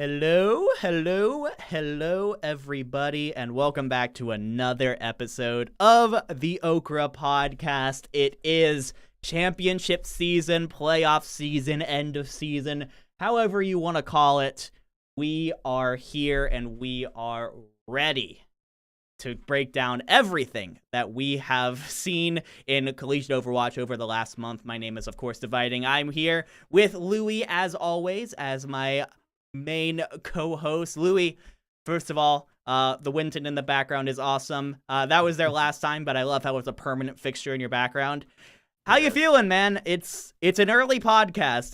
Hello, everybody, and welcome back to another episode of the Okra podcast. It is championship season, playoff season, end of season, however you want to call it. We are here and we are ready to break down everything that we have seen in Collegiate Overwatch over the last month. My name is, of course, Dividing. I'm here with Luey, as always, as my main co-host. Luey, first of all, the Winton in the background is awesome. That was there last time, but I love how it's a permanent fixture in your background. How you feeling, man? It's an early podcast.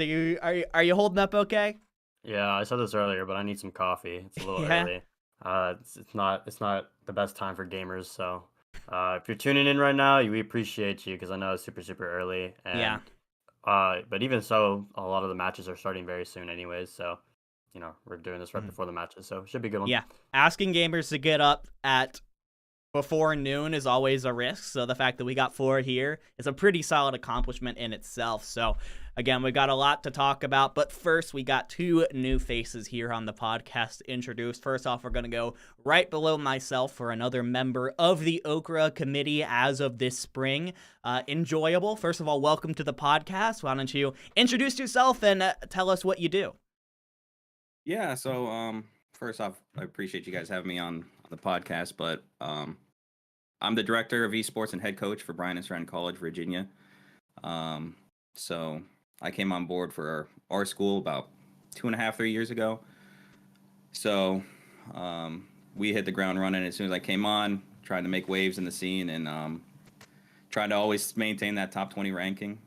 Are you holding up okay? Yeah, I said this earlier, but I need some coffee. It's a little early. It's not the best time for gamers. So if you're tuning in right now, we appreciate you because I know it's super early. And, yeah. But even so, a lot of the matches are starting very soon, anyways. So we're doing this right before the matches, so it should be a good one. Yeah, asking gamers to get up at before noon is always a risk. So the fact that we got 4 here is a pretty solid accomplishment in itself. So again, we got a lot to talk about, but first we got 2 new faces here on the podcast to introduce. First off, we're going to go right below myself for another member of the Okra committee as of this spring. Enjoiable, first of all, welcome to the podcast. Why don't you introduce yourself and tell us what you do? Yeah, so first off, I appreciate you guys having me on the podcast, but I'm the director of esports and head coach for Bryan and Stratton College, Virginia. So I came on board for our school about 2.5, 3 years ago. So we hit the ground running as soon as I came on, trying to make waves in the scene and trying to always maintain that top 20 ranking.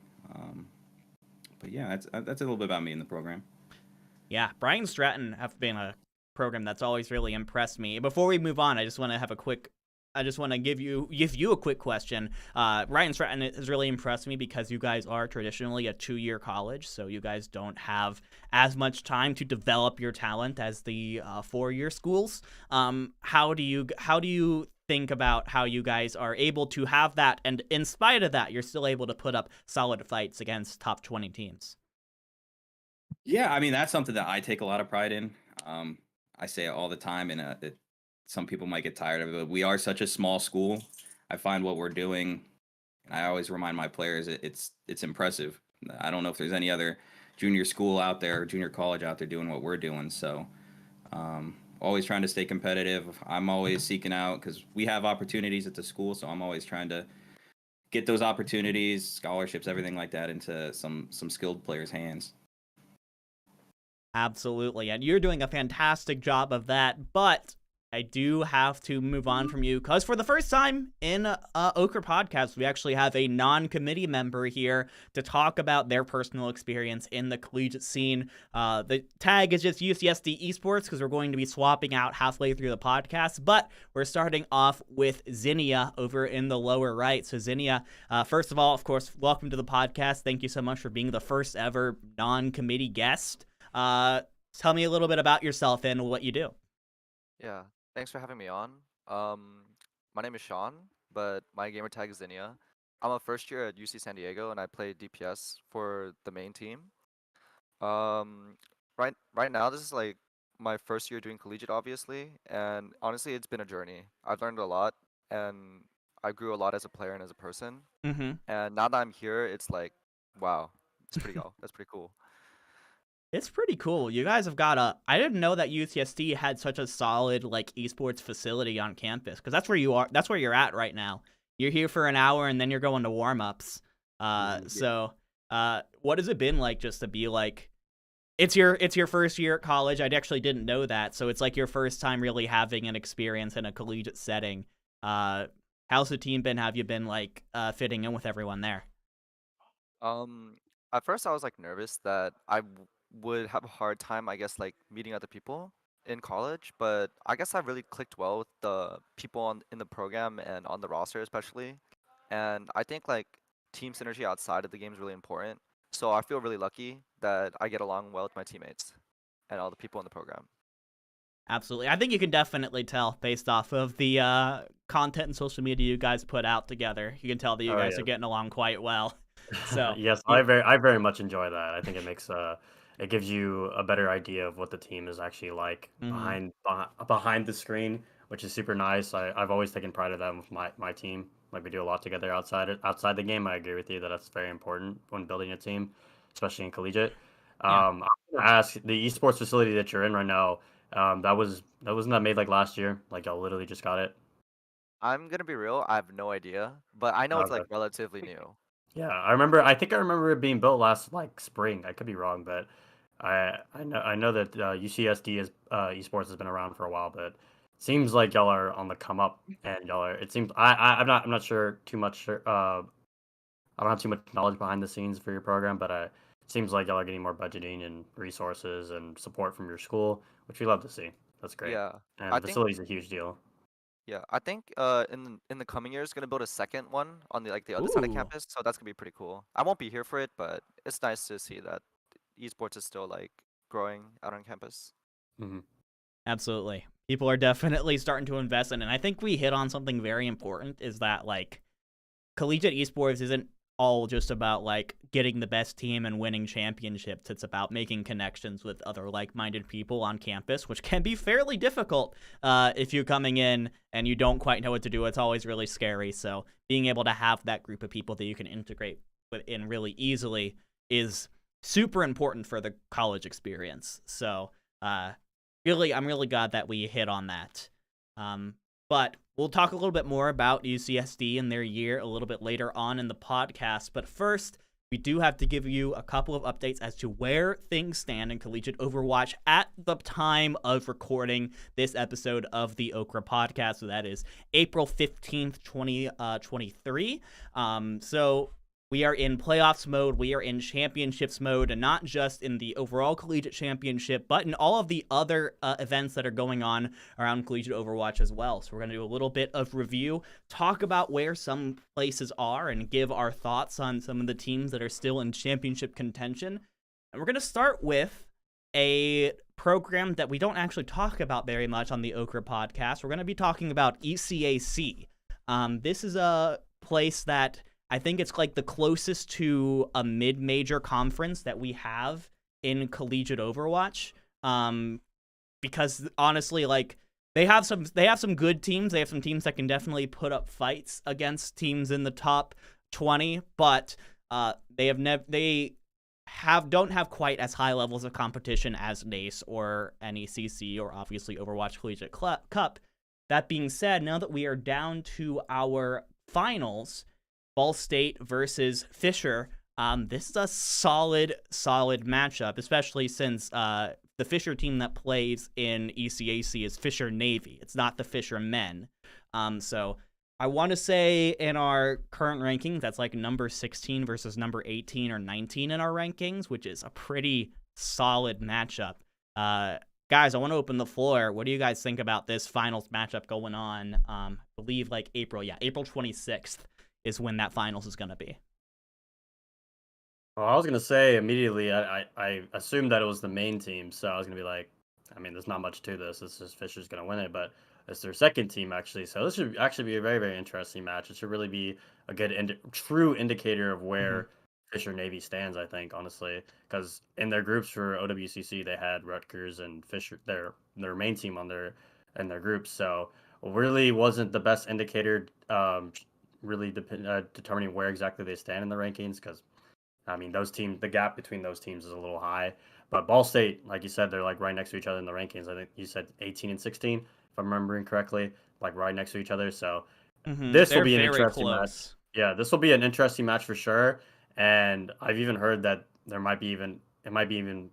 But yeah, that's a little bit about me in the program. Yeah, Bryan and Stratton have been a program that's always really impressed me. Before we move on, I just want to give you a quick question. Bryan and Stratton has really impressed me because you guys are traditionally a 2-year college, so you guys don't have as much time to develop your talent as the 4-year schools. How do you think about how you guys are able to have that, and in spite of that, you're still able to put up solid fights against top 20 teams? Yeah, I mean, that's something that I take a lot of pride in. I say it all the time, and some people might get tired of it, but we are such a small school. I find what we're doing, and I always remind my players, it's impressive. I don't know if there's any other junior school out there, or junior college out there doing what we're doing, so always trying to stay competitive. I'm always seeking out, because we have opportunities at the school, so I'm always trying to get those opportunities, scholarships, everything like that into some skilled players' hands. Absolutely, and you're doing a fantastic job of that, but I do have to move on from you because for the first time in Okra podcast, we actually have a non-committee member here to talk about their personal experience in the collegiate scene. The tag is just UCSD Esports because we're going to be swapping out halfway through the podcast, but we're starting off with Zinnia over in the lower right. So Zinnia, first of all, of course, welcome to the podcast. Thank you so much for being the first ever non-committee guest. Tell me a little bit about yourself and what you do. Yeah, thanks for having me on. My name is Sean, but my gamer tag is Zinnia. I'm a first year at UC San Diego, and I play DPS for the main team. Right now, this is like my first year doing Collegiate, obviously, and honestly, it's been a journey. I've learned a lot, and I grew a lot as a player and as a person. Mm-hmm. And now that I'm here, it's like, wow, it's pretty cool. That's pretty cool. It's pretty cool. You guys have got I didn't know that UCSD had such a solid like esports facility on campus because that's where you are. That's where you're at right now. You're here for an hour and then you're going to warm-ups. So what has it been like just to be like? It's your first year at college. I actually didn't know that. So it's like your first time really having an experience in a collegiate setting. How's the team been? Have you been like fitting in with everyone there? At first I was like nervous that I would have a hard time, I guess, like meeting other people in college, but I guess I really clicked well with the people in the program and on the roster especially. And I think like team synergy outside of the game is really important. So I feel really lucky that I get along well with my teammates and all the people in the program. Absolutely. I think you can definitely tell based off of the content and social media you guys put out together. You can tell that you guys are getting along quite well. So yes, I very much enjoy that. I think it makes it gives you a better idea of what the team is actually like Mhm. behind the screen, which is super nice. I've always taken pride of that with my team. Like we do a lot together outside the game. I agree with you that that's very important when building a team, especially in collegiate. Yeah. I want to ask the esports facility that you're in right now. Wasn't that made like last year? Like y'all literally just got it. I'm gonna be real, I have no idea, but I know it's like Okay. relatively new. Yeah, I remember. I think I remember it being built last like spring. I could be wrong, but I know that UCSD is esports has been around for a while, but it seems like y'all are on the come up, and y'all are. It seems I'm not sure too much. I don't have too much knowledge behind the scenes for your program, but it seems like y'all are getting more budgeting and resources and support from your school, which we love to see. That's great, Yeah. I and think facility's a huge deal. in the coming years gonna build a second one on the other side of Ooh. campus, so that's gonna be pretty cool. I won't be here for it, but it's nice to see that esports is still like growing out on campus. Hmm. Absolutely. People are definitely starting to invest in it. And I think we hit on something very important is that like collegiate esports isn't all just about like getting the best team and winning championships. It's about making connections with other like-minded people on campus, which can be fairly difficult if you're coming in and you don't quite know what to do. It's always really scary. So being able to have that group of people that you can integrate within really easily is super important for the college experience. So really, I'm really glad that we hit on that. But we'll talk a little bit more about UCSD and their year a little bit later on in the podcast. But first, we do have to give you a couple of updates as to where things stand in Collegiate Overwatch at the time of recording this episode of the Okra podcast. So that is April 15th, 2023. So we are in playoffs mode, we are in championships mode, and not just in the overall collegiate championship, but in all of the other events that are going on around collegiate Overwatch as well. So we're going to do a little bit of review, talk about where some places are, and give our thoughts on some of the teams that are still in championship contention. And we're going to start with a program that we don't actually talk about very much on the Okra podcast. We're going to be talking about ECAC. This is a place that I think it's like the closest to a mid-major conference that we have in collegiate Overwatch. Because honestly, like they have some good teams. They have some teams that can definitely put up fights against teams in the top 20, but they don't have quite as high levels of competition as NACE or NECC or obviously Overwatch Collegiate Cup. That being said, now that we are down to our finals, Ball State versus Fisher. This is a solid matchup, especially since the Fisher team that plays in ECAC is Fisher Navy. It's not the Fisher men. So I want to say in our current rankings, that's like number 16 versus number 18 or 19 in our rankings, which is a pretty solid matchup. Guys, I want to open the floor. What do you guys think about this finals matchup going on? I believe like April 26th. Is when that finals is going to be. Well, I was gonna say immediately. I assumed that it was the main team, so I was gonna be like, I mean, there's not much to this. This is Fisher's gonna win it, but it's their second team actually. So this should actually be a very very interesting match. It should really be a good true indicator of where Fisher Navy stands. I think honestly, because in their groups for OWCC they had Rutgers and Fisher, their main team on their groups. So really wasn't the best indicator. Really determining where exactly they stand in the rankings because I mean those teams, the gap between those teams is a little high. But Ball State, like you said, they're like right next to each other in the rankings. I think you said 18 and 16, if I'm remembering correctly, like right next to each other. So this will They're be an very interesting match. close. Yeah, this will be an interesting match for sure. And I've even heard that it might be even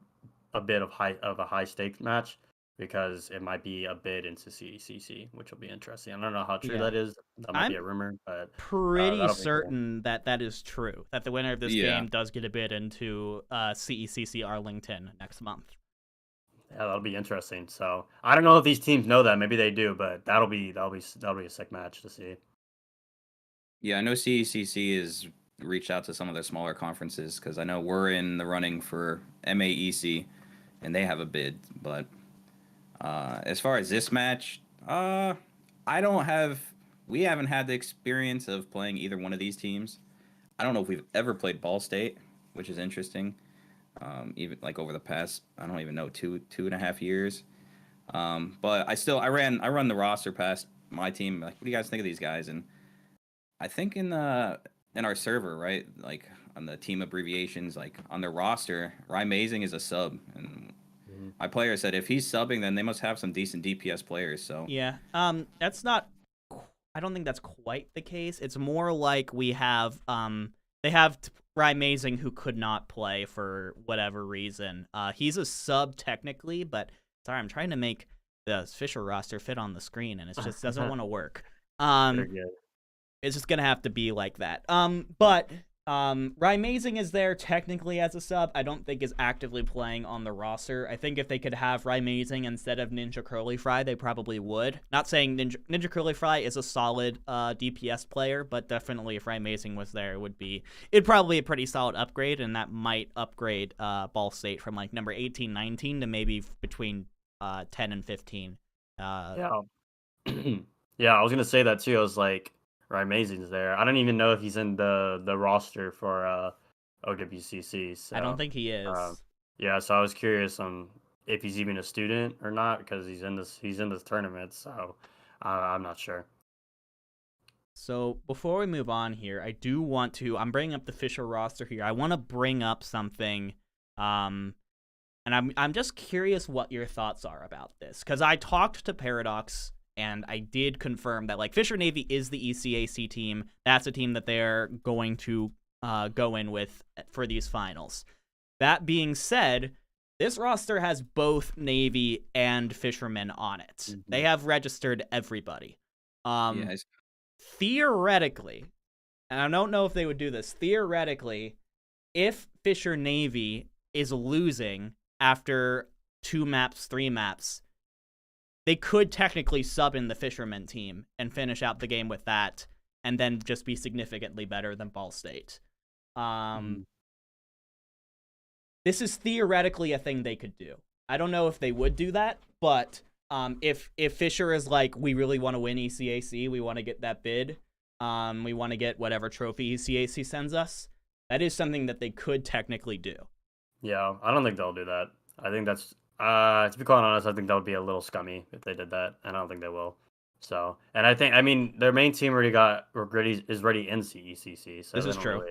a bit of a high stakes match because it might be a bid into CECC, which will be interesting. I don't know how true Yeah. that is. That might I'm be a rumor, but pretty that'll be cool. certain that that is true. That the winner of this Yeah. game does get a bid into CECC Arlington next month. Yeah, that'll be interesting. So I don't know if these teams know that. Maybe they do, but that'll be a sick match to see. Yeah, I know CECC has reached out to some of the smaller conferences because I know we're in the running for MAEC, and they have a bid. But as far as this match, I don't have. We haven't had the experience of playing either one of these teams. I don't know if we've ever played Ball State, which is interesting. even like over the past, I don't even know, 2.5 years. But I run the roster past my team. Like, what do you guys think of these guys? And I think in our server, right, like on the team abbreviations, like on their roster, Amazing is a sub, and my player said if he's subbing, then they must have some decent DPS players. So Yeah. That's not. I don't think that's quite the case. It's more like we have they have Amazing who could not play for whatever reason. He's a sub technically, but sorry, I'm trying to make the Fisher roster fit on the screen, and it just doesn't want to work. Very good. It's just gonna have to be like that. But Amazing is there technically as a sub. I don't think is actively playing on the roster. I think if they could have Amazing instead of Ninja Curly Fry, they probably would. Not saying Ninja Curly Fry is a solid DPS player, but definitely if Amazing was there, it'd probably be a pretty solid upgrade, and that might upgrade Ball State from like number 18, 19 to maybe between 10 and 15. Yeah. Yeah, I was gonna say that too. I was like, Amazing's there. I don't even know if he's in the roster for OWCC. So I don't think he is. Yeah, so I was curious on if he's even a student or not because he's in this tournament. So I'm not sure. So before we move on here, I do want to. I'm bringing up the Fisher roster here. I want to bring up something, and I'm just curious what your thoughts are about this because I talked to Paradox. And I did confirm that, like, Fisher Navy is the ECAC team. That's a team that they're going to go in with for these finals. That being said, this roster has both Navy and Fishermen on it. Mm-hmm. They have registered everybody. Yes. Theoretically, and I don't know if they would do this, theoretically, if Fisher Navy is losing after 2 maps, 3 maps, they could technically sub in the Fishermen team and finish out the game with that, and then just be significantly better than Ball State. This is theoretically a thing they could do. I don't know if they would do that, but if Fisher is like, we really want to win ECAC, we want to get that bid, we want to get whatever trophy ECAC sends us, that is something that they could technically do. Yeah, I don't think they'll do that. I think that's... to be quite honest, I think that would be a little scummy if they did that, and I don't think they will. So, and I mean, their main team is ready in CECC, so this is true.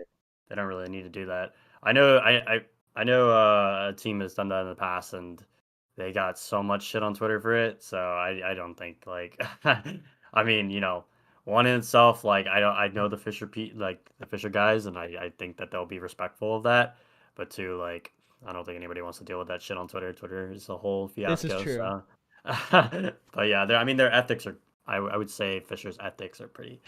They don't really need to do that. I know a team has done that in the past, and they got so much shit on Twitter for it. So I don't think like, I mean, one in itself, like I know the Fisher guys, and I think that they'll be respectful of that. But two, like, I don't think anybody wants to deal with that shit on Twitter. Twitter is a whole fiasco. This is true. So. But yeah, their ethics are. I would say Fisher's ethics are pretty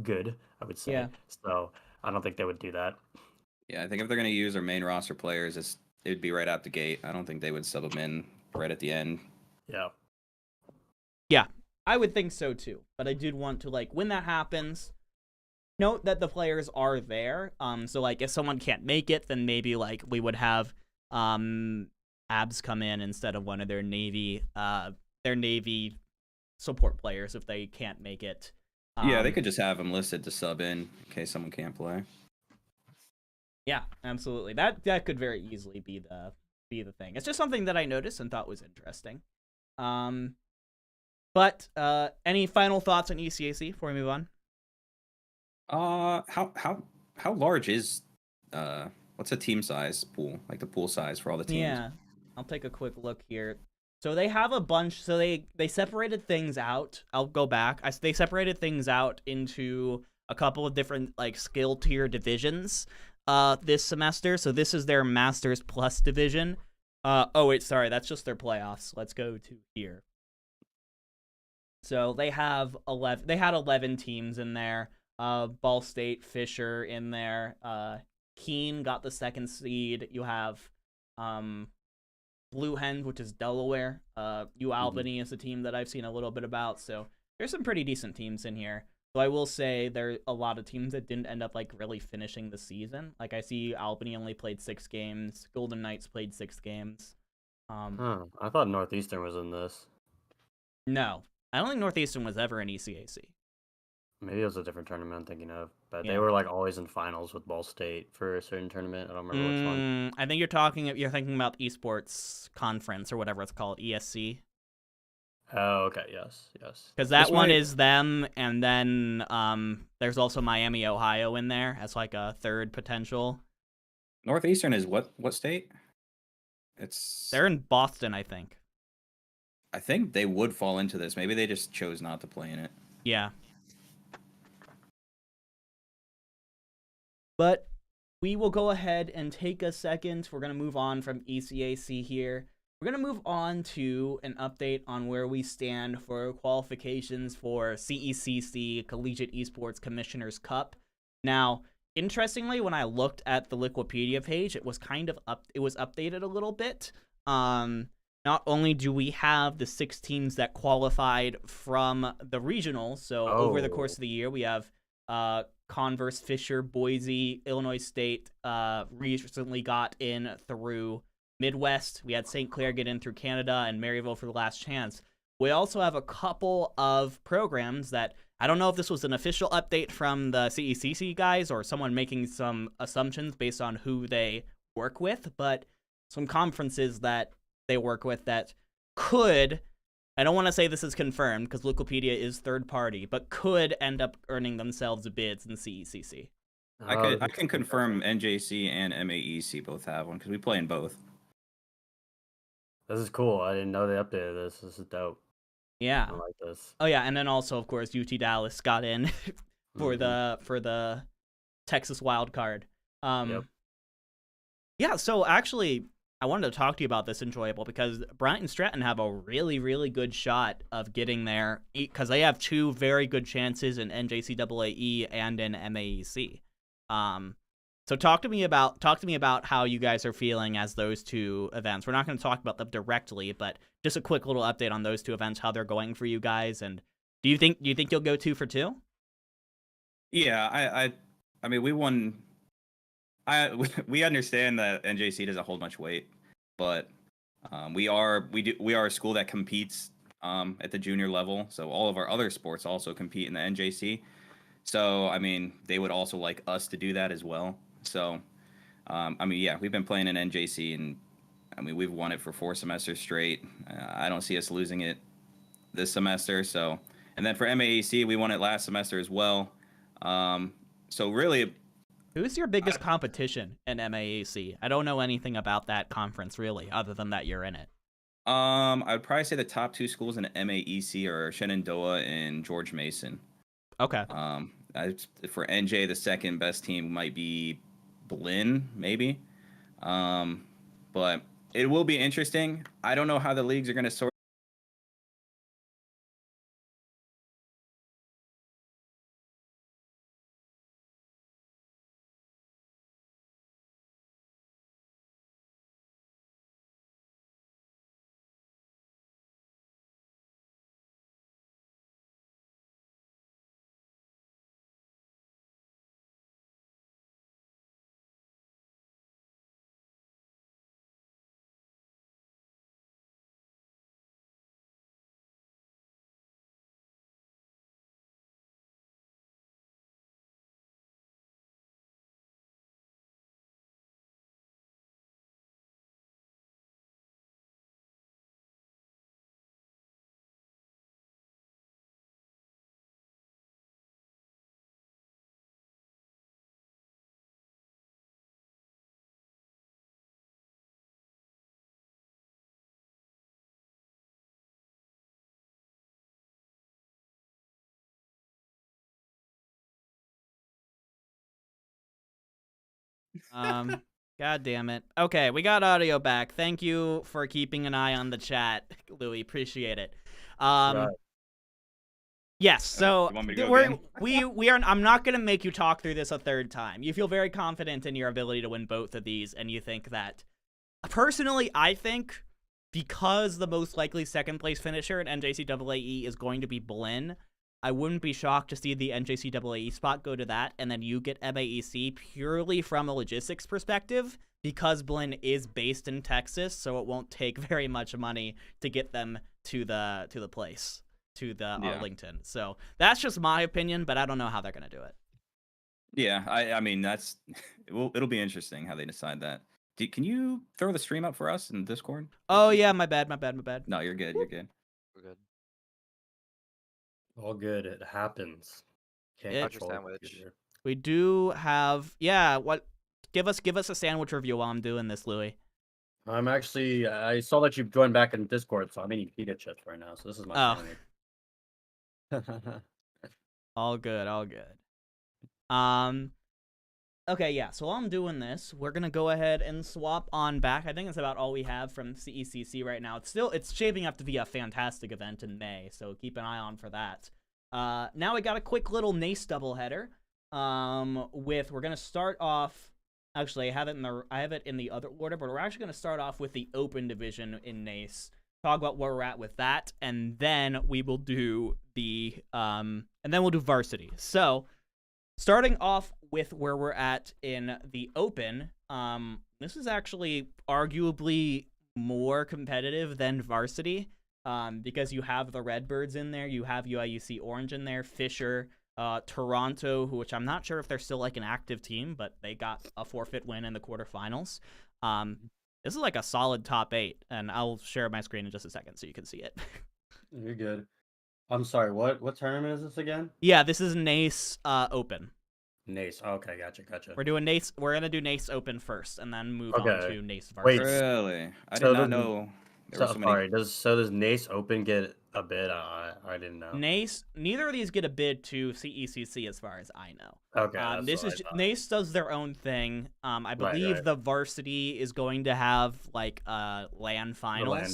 good. I would say. Yeah. So I don't think they would do that. Yeah, I think if they're gonna use their main roster players, it would be right out the gate. I don't think they would sub them in right at the end. Yeah. Yeah, I would think so too. But I did want to, like, when that happens, note that the players are there. So like if someone can't make it, then maybe like we would have Abs come in instead of one of their Navy support players if they can't make it. Yeah, they could just have them listed to sub in case someone can't play. Yeah, absolutely. That could very easily be the thing. It's just something that I noticed and thought was interesting. But any final thoughts on ECAC before we move on? How large is what's a team size pool, like the pool size for all the teams? Yeah, I'll take a quick look here. So they have a bunch. So they separated things out. I'll go back. They separated things out into a couple of different like skill tier divisions this semester. So this is their Masters Plus division. Oh wait, sorry, that's just their playoffs. Let's go to here. So they have 11. They had 11 teams in there. Ball State, Fisher in there. Keene got the 2nd seed. You have Blue Hens, which is Delaware. Albany is a team that I've seen a little bit about. So there's some pretty decent teams in here. So I will say there are a lot of teams that didn't end up like really finishing the season. Like I see Albany only played 6 games. Golden Knights played 6 games. I thought Northeastern was in this. No, I don't think Northeastern was ever in ECAC. Maybe it was a different tournament I'm thinking of, but they Yeah. were like always in finals with Ball State for a certain tournament. I don't remember which one. I think you're thinking about Esports Conference or whatever it's called, ESC. Oh, okay. Yes. Because that This one might- is them, and then there's also Miami, Ohio in there as like a third potential. Northeastern is what state? They're in Boston, I think. I think they would fall into this. Maybe they just chose not to play in it. Yeah. But we will go ahead and take a second. We're going to move on from ECAC here. We're going to move on to an update on where we stand for qualifications for CECC, Collegiate Esports Commissioner's Cup. Now, interestingly, when I looked at the Wikipedia page, it was updated a little bit. Not only do we have the 6 teams that qualified from the regionals, so over the course of the year, we have Converse, Fisher, Boise, Illinois State recently got in through Midwest. We had St. Clair get in through Canada and Maryville for the last chance. We also have a couple of programs that I don't know if this was an official update from the CECC guys or someone making some assumptions based on who they work with, but some conferences that they work with that could, I don't want to say this is confirmed because Wikipedia is third party, but could end up earning themselves bids in CECC. I can confirm NJC and MAEC both have one because we play in both. This is cool. I didn't know they updated this. This is dope. Yeah. I like this. Oh yeah, and then also of course UT Dallas got in for the Texas wild card. Yep. Yeah, so actually I wanted to talk to you about this Enjoiable because Bryant and Stratton have a really, really good shot of getting there because they have 2 very good chances in NJCAAE and in MAEC. So talk to me about how you guys are feeling as those 2 events. We're not going to talk about them directly, but just a quick little update on those 2 events, how they're going for you guys, and do you think you'll go 2 for 2? Yeah, I mean we won. We understand that NJC doesn't hold much weight, but we are a school that competes at the junior level. So all of our other sports also compete in the NJC. So I mean, they would also like us to do that as well. So I mean, yeah, we've been playing in NJC, and I mean we've won it for 4 semesters straight. I don't see us losing it this semester. So, and then for MAEC, we won it last semester as well. So really. Who's your biggest competition in MAAC? I don't know anything about that conference really, other than that you're in it. I would probably say the top 2 schools in MAEC are Shenandoah and George Mason. Okay. For NJ, the second best team might be Blinn, maybe. But it will be interesting. I don't know how the leagues are going to sort. God damn it. Okay, we got audio back. Thank you for keeping an eye on the chat, Luey. Appreciate it. Right. Yes, so You want me to go again? we are. I'm not gonna make you talk through this a third time. You feel very confident in your ability to win both of these, and you think that. Personally, I think because the most likely second place finisher in NJCAAE is going to be Blinn, I wouldn't be shocked to see the NJCAA spot go to that, and then you get MAEC purely from a logistics perspective, because Blinn is based in Texas, so it won't take very much money to get them to the place. to the Yeah. Arlington. So that's just my opinion, but I don't know how they're gonna do it. Yeah, I mean that's it'll be interesting how they decide that. Can you throw the stream up for us in Discord? Oh yeah, my bad. No, you're good. You're good. We're good. All good. It happens. Can't It- How's your control the sandwich? computer. We do have what? Give us a sandwich review while I'm doing this, Luey. I'm actually. I saw that you've joined back in Discord, so I'm eating pita chips right now. So this is my Oh. sandwich. All good. Okay, yeah. So while I'm doing this, we're gonna go ahead and swap on back. I think that's about all we have from CECC right now. It's shaping up to be a fantastic event in May, so keep an eye on for that. Now we got a quick little NACE doubleheader. We're gonna start off. Actually, I have it in the other order, but we're actually gonna start off with the Open division in NACE. Talk about where we're at with that, and then we will do varsity. So, starting off with where we're at in the Open, this is actually arguably more competitive than varsity, because you have the Redbirds in there, you have UIUC Orange in there, Fisher, Toronto, which I'm not sure if they're still like an active team, but they got a forfeit win in the quarterfinals. This is like a solid top 8, and I'll share my screen in just a second so you can see it. You're good. I'm sorry. What tournament is this again? Yeah, this is NACE Open. NACE. Okay, gotcha. We're doing NACE. We're gonna do NACE Open first, and then move on Okay. to NACE Wait, Varsity. Really? I so did not the- know there were so many. Sorry. Does NACE Open get a bid? I didn't know. NACE. Neither of these get a bid to CECC, as far as I know. Okay. That's This what is I thought. NACE does their own thing. I believe right. the varsity is going to have like LAN The finals. land,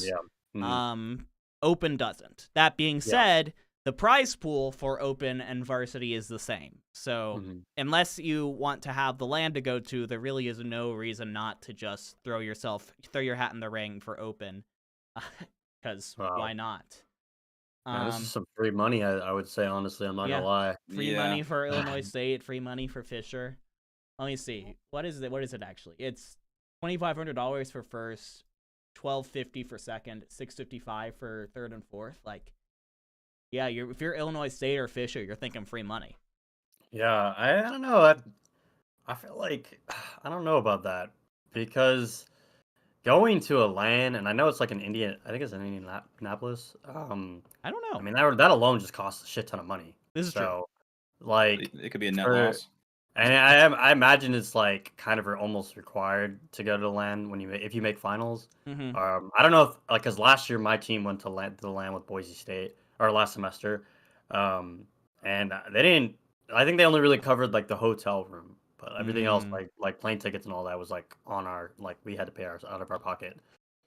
yeah. Mhm. Open doesn't. That being Yeah. said, the prize pool for Open and varsity is the same. So Mhm. unless you want to have the land to go to, there really is no reason not to just throw your hat in the ring for Open, because Wow. why not? Man, this is some free money. I would say honestly. I'm not yeah. gonna lie. Free Yeah. money for Illinois State, free money for Fisher. Let me see. What is it actually? It's $2,500 for first, $1,250 for second, $655 for third and fourth. Like, yeah, if you're Illinois State or Fisher, you're thinking free money. Yeah, I don't know. I feel like I don't know about that because going to a LAN, and I know it's like I think it's in Indianapolis. I don't know. I mean that alone just costs a shit ton of money. This is true. So, like, It could be a net for- loss. and I imagine it's like kind of almost required to go to LAN if you make finals. Mm-hmm. I don't know if like because last year my team went to the LAN with Boise State or last semester, and they didn't. I think they only really covered like the hotel room, but everything else like plane tickets and all that was like on we had to pay out of our pocket.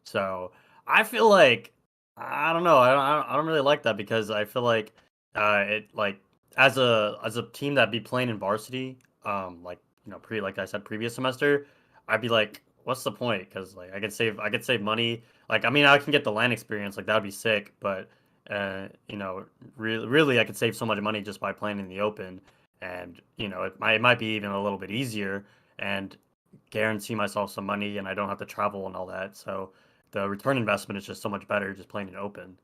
So I feel like I don't know. I don't really like that because I feel like it like as a team that be playing in varsity, like like I said previous semester, I'd be like, what's the point? Because like I could save money. Like I mean I can get the LAN experience, like that would be sick, but really I could save so much money just by playing in the Open, and it might be even a little bit easier and guarantee myself some money, and I don't have to travel and all that. So the return investment is just so much better just playing in Open.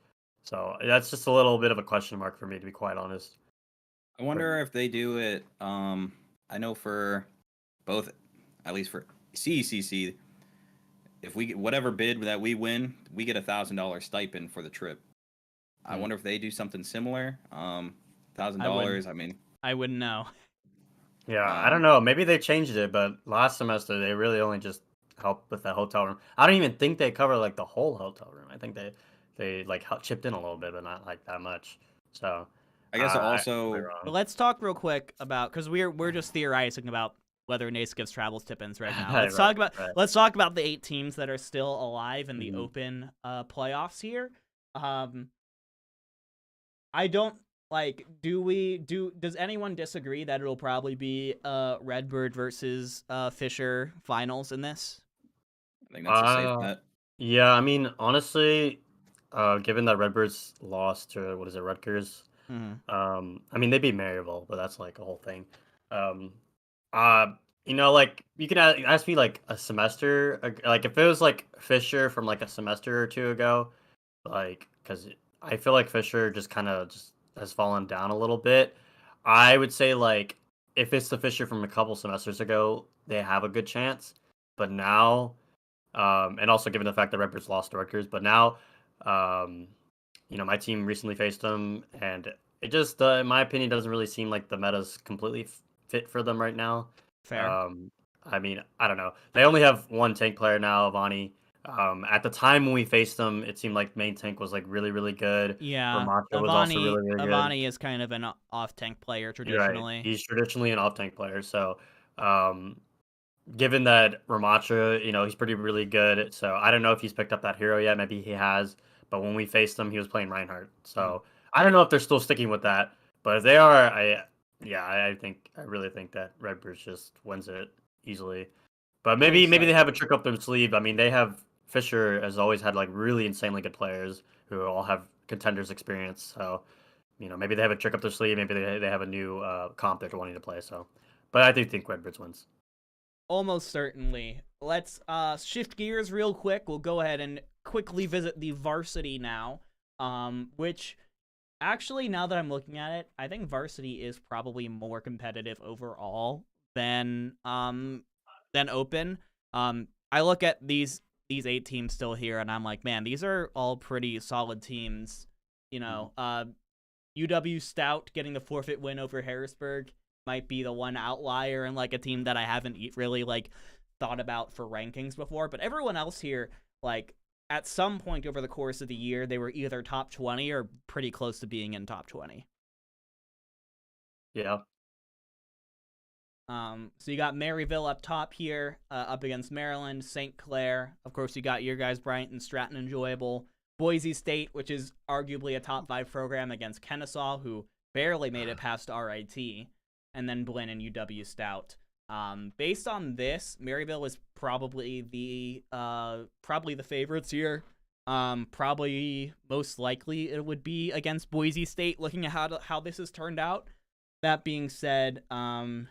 So that's just a little bit of a question mark for me, to be quite honest. I wonder if they do it. I know for both, at least for CECC, if we get whatever bid that we win, we get $1,000 stipend for the trip. I wonder if they do something similar. $1,000. I mean, I wouldn't know. Yeah, I don't know. Maybe they changed it, but last semester they really only just helped with the hotel room. I don't even think they cover like the whole hotel room. I think they like chipped in a little bit, but not like that much. So I guess I could be also wrong. But let's talk real quick about, because we're just theorizing about whether NACE gives travel stipends right now. Let's talk about the 8 teams that are still alive in the Open playoffs here. I don't like. Does anyone disagree that it'll probably be Redbird versus Fisher finals in this? I think that's a safe bet. Yeah, I mean, honestly, given that Redbirds lost to what is it, Rutgers? Mm-hmm. I mean they beat Maryville, but that's like a whole thing. Like you can ask me like a semester, like if it was like Fisher from like a semester or two ago, like because I feel like Fisher just kind of just has fallen down a little bit. I would say like if it's the Fisher from a couple semesters ago, they have a good chance. But now, and also given the fact that Redbirds lost Rutgers, but now, um, my team recently faced them, and it just, in my opinion, doesn't really seem like the meta's completely fit for them right now. Fair. I mean, I don't know. They only have one tank player now, Avani. At the time when we faced them, it seemed like main tank was like really, really good. Yeah, Ramacho was also really, really good. Avani is kind of an off-tank player You're right. traditionally. He's traditionally an off-tank player. So, given that Ramacho, he's pretty really good. So I don't know if he's picked up that hero yet. Maybe he has. But when we faced him, he was playing Reinhardt. So I don't know if they're still sticking with that. But if they are, I really think that Redbirds just wins it easily. But maybe they have a trick up their sleeve. I mean, they have Fisher has always had like really insanely good players who all have contenders experience. So maybe they have a trick up their sleeve. Maybe they have a new comp they're wanting to play. So, but I do think Redbirds wins. Almost certainly. Let's shift gears real quick. We'll go ahead and quickly visit the varsity now, which actually, now that I'm looking at it, I think varsity is probably more competitive overall than open. I look at these 8 teams still here, and I'm like, man, these are all pretty solid teams. UW Stout getting the forfeit win over Harrisburg might be the one outlier and like a team that I haven't really like thought about for rankings before, but everyone else here, like at some point over the course of the year, they were either top 20 or pretty close to being in top 20. Yeah. So you got Maryville up top here, up against Maryland, St. Clair. Of course, you got your guys, Bryant and Stratton, Enjoiable. Boise State, which is arguably a top 5 program, against Kennesaw, who barely made it past RIT. And then Blinn and UW Stout. Based on this, Maryville is probably the favorites here. Probably most likely it would be against Boise State, looking at how this has turned out. That being said, who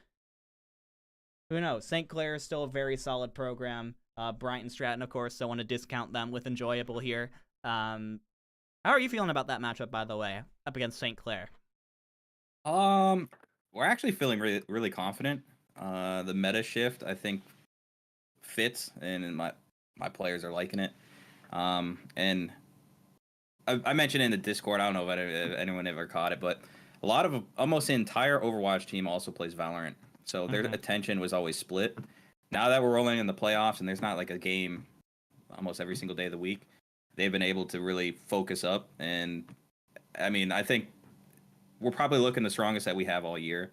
knows? St. Clair is still a very solid program. Bryant and Stratton, of course, don't want to discount them with Enjoiable here. How are you feeling about that matchup, by the way, up against St. Clair? We're actually feeling really, really confident. The meta shift, I think, fits, and my players are liking it. And I mentioned in the Discord, I don't know if anyone ever caught it, but a lot of almost the entire Overwatch team also plays Valorant. So their attention was always split. Now that we're rolling in the playoffs and there's not like a game almost every single day of the week, they've been able to really focus up. And I mean, I think we're probably looking the strongest that we have all year.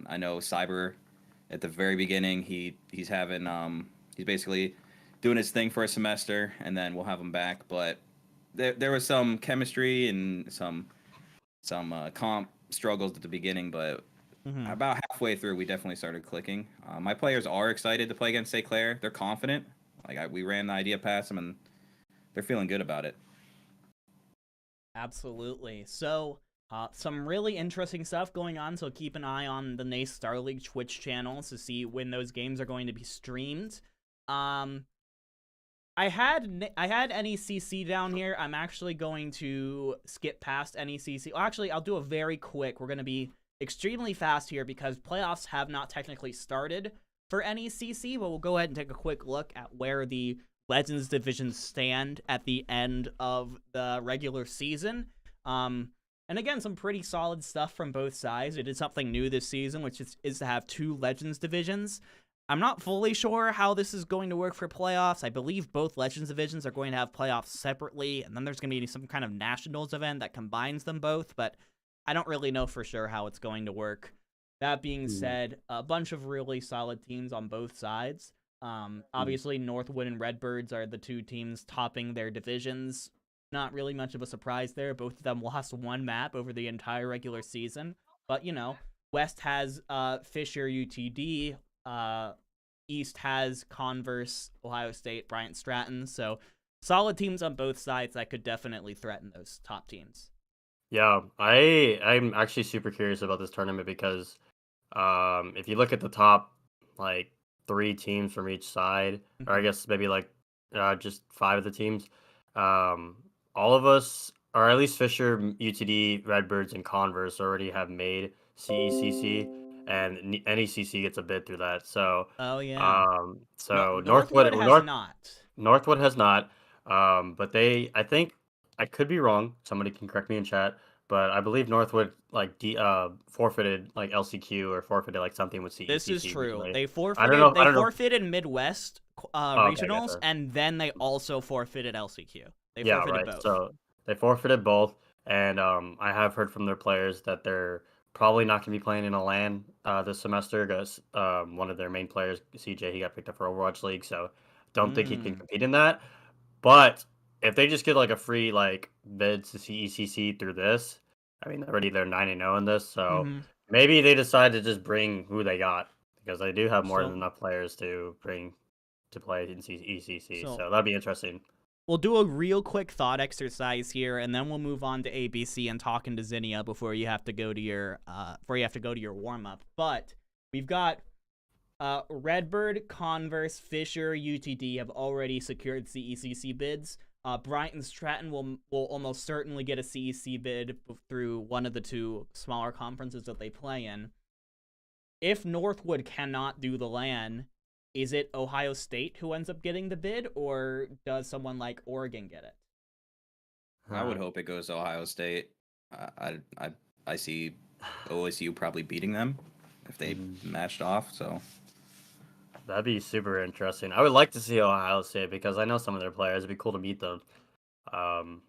I know Cyber at the very beginning, he's having he's basically doing his thing for a semester, and then we'll have him back. But there was some chemistry and some comp struggles at the beginning, but about halfway through, we definitely started clicking. My players are excited to play against St. Clair. They're confident. We ran the idea past them, and they're feeling good about it. Absolutely. So, some really interesting stuff going on, so keep an eye on the NACE Star League Twitch channels to see when those games are going to be streamed. I had NECC down here. I'm actually going to skip past NECC. Well, actually, I'll do a very quick. We're going to be extremely fast here because playoffs have not technically started for NECC, but we'll go ahead and take a quick look at where the Legends divisions stand at the end of the regular season. And again, some pretty solid stuff from both sides. It is something new this season, which is to have 2 Legends divisions. I'm not fully sure how this is going to work for playoffs. I believe both Legends divisions are going to have playoffs separately, and then there's going to be some kind of Nationals event that combines them both, but I don't really know for sure how it's going to work. That being said, a bunch of really solid teams on both sides. Obviously, Northwood and Redbirds are the 2 teams topping their divisions. Not really much of a surprise there. Both of them lost 1 map over the entire regular season. But, West has Fisher, UTD. East has Converse, Ohio State, Bryant, Stratton. So solid teams on both sides that could definitely threaten those top teams. Yeah, I'm actually super curious about this tournament because if you look at the top, 3 teams from each side, or I guess maybe just 5 of the teams, all of us or at least Fisher, UTD, Redbirds, and Converse already have made CECC, and NECC gets a bid through that. So, Oh yeah. No, so Northwood has not. Northwood has not, but I think I could be wrong. Somebody can correct me in chat, but I believe Northwood like forfeited like LCQ or forfeited like something with This is CECC true. recently. They I don't know. forfeited. I They don't know. forfeited Midwest Oh, okay, I regionals, gotcha. and then they also forfeited LCQ. They Yeah, forfeited right. both. So they forfeited both, and I have heard from their players that they're probably not going to be playing in a LAN this semester because one of their main players, CJ, he got picked up for Overwatch League, so don't think he can compete in that. But if they just get like a free like bid to CECC through this, I mean already they're 9-0 in this, so Mm-hmm. maybe they decide to just bring who they got because they do have more So, than enough players to bring to play in ECC, so so that'd be interesting. we'll do a real quick thought exercise here, and then we'll move on to ABC and talking to Zinnia before you have to go to your warm up. But we've got Redbird, Converse, Fisher, UTD have already secured CECC bids. Bryant and Stratton will almost certainly get a CEC bid through one of the two smaller conferences that they play in. If Northwood cannot do the LAN, is it Ohio State who ends up getting the bid, or does someone like Oregon get it? I would hope it goes to Ohio State. I see OSU probably beating them if they matched off. So That'd be super interesting. I would like to see Ohio State because I know some of their players. It'd be cool to meet them. Um,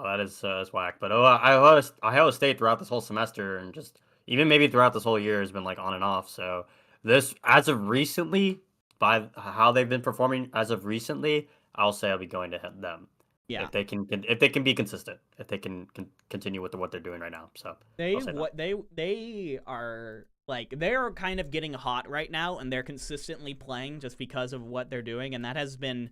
that is whack. But Ohio State throughout this whole semester and just even maybe throughout this whole year has been like on and off. So this, as of recently, by how they've been performing as of recently, I'll say I'll be going to hit them. Yeah, If they can be consistent, if they can continue with what they're doing right now. So I'll say that. they are like, they're kind of getting hot right now, and they're consistently playing just because of what they're doing, and that has been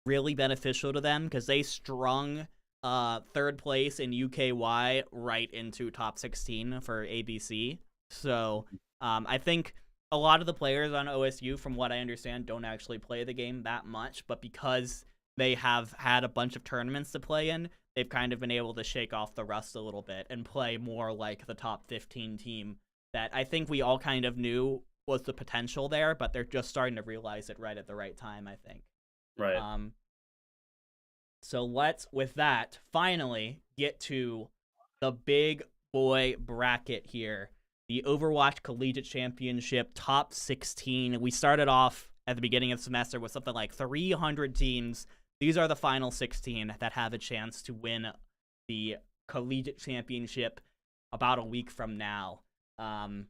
really beneficial to them because they strung third place in UKY right into top 16 for ABC. So I think a lot of the players on OSU, from what I understand, don't actually play the game that much, but because they have had a bunch of tournaments to play in, they've kind of been able to shake off the rust a little bit and play more like the top 15 team that I think we all kind of knew was the potential there, but they're just starting to realize it right at the right time, I think. Right. So let's, with that, finally get to the big boy bracket here. The Overwatch Collegiate Championship top 16. We started off at the beginning of the semester with something like 300 teams. These are the final 16 that have a chance to win the Collegiate Championship about a week from now. And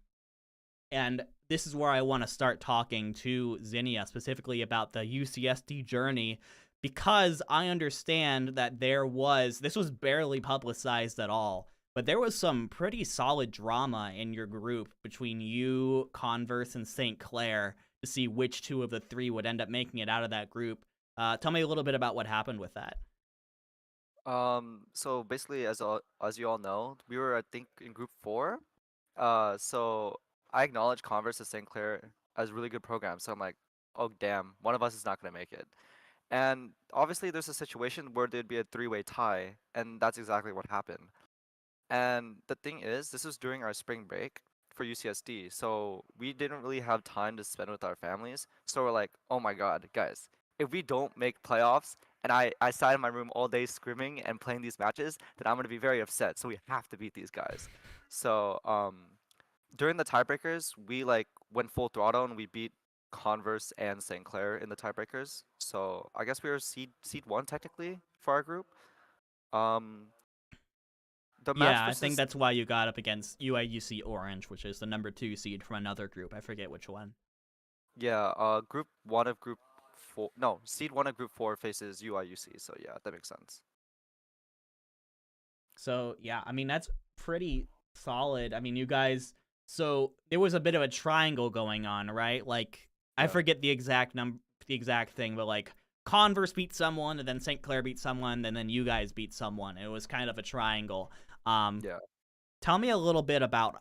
this is where I want to start talking to Zinnia specifically about the UCSD journey, because I understand that this was barely publicized at all, but there was some pretty solid drama in your group between you, Converse, and St. Clair to see which two of the three would end up making it out of that group. Tell me a little bit about what happened with that. So basically, as you all know, we were, I think, in group 4. So I acknowledge Converse and St. Clair as really good programs. So I'm like, oh damn, one of us is not gonna make it. And obviously, there's a situation where there'd be a 3-way tie, and that's exactly what happened. And the thing is, this was during our spring break for UCSD, so we didn't really have time to spend with our families. So we're like, oh my god, guys, if we don't make playoffs, and I sat in my room all day screaming and playing these matches, then I'm gonna be very upset. So we have to beat these guys. So during the tiebreakers, we like went full throttle and we beat Converse and St. Clair in the tiebreakers. So I guess we were seed 1 technically for our group. The match Yeah, I think versus that's why you got up against UIUC Orange, which is the number 2 seed from another group. I forget which one. group 1 of group 4. No, seed 1 of group 4 faces UIUC. So yeah, that makes sense. So yeah, I mean, that's pretty solid. I mean, you guys. So there was a bit of a triangle going on, right? Like, I forget the exact thing, but like Converse beat someone, and then St. Clair beat someone, and then you guys beat someone. It was kind of a triangle. Tell me a little bit about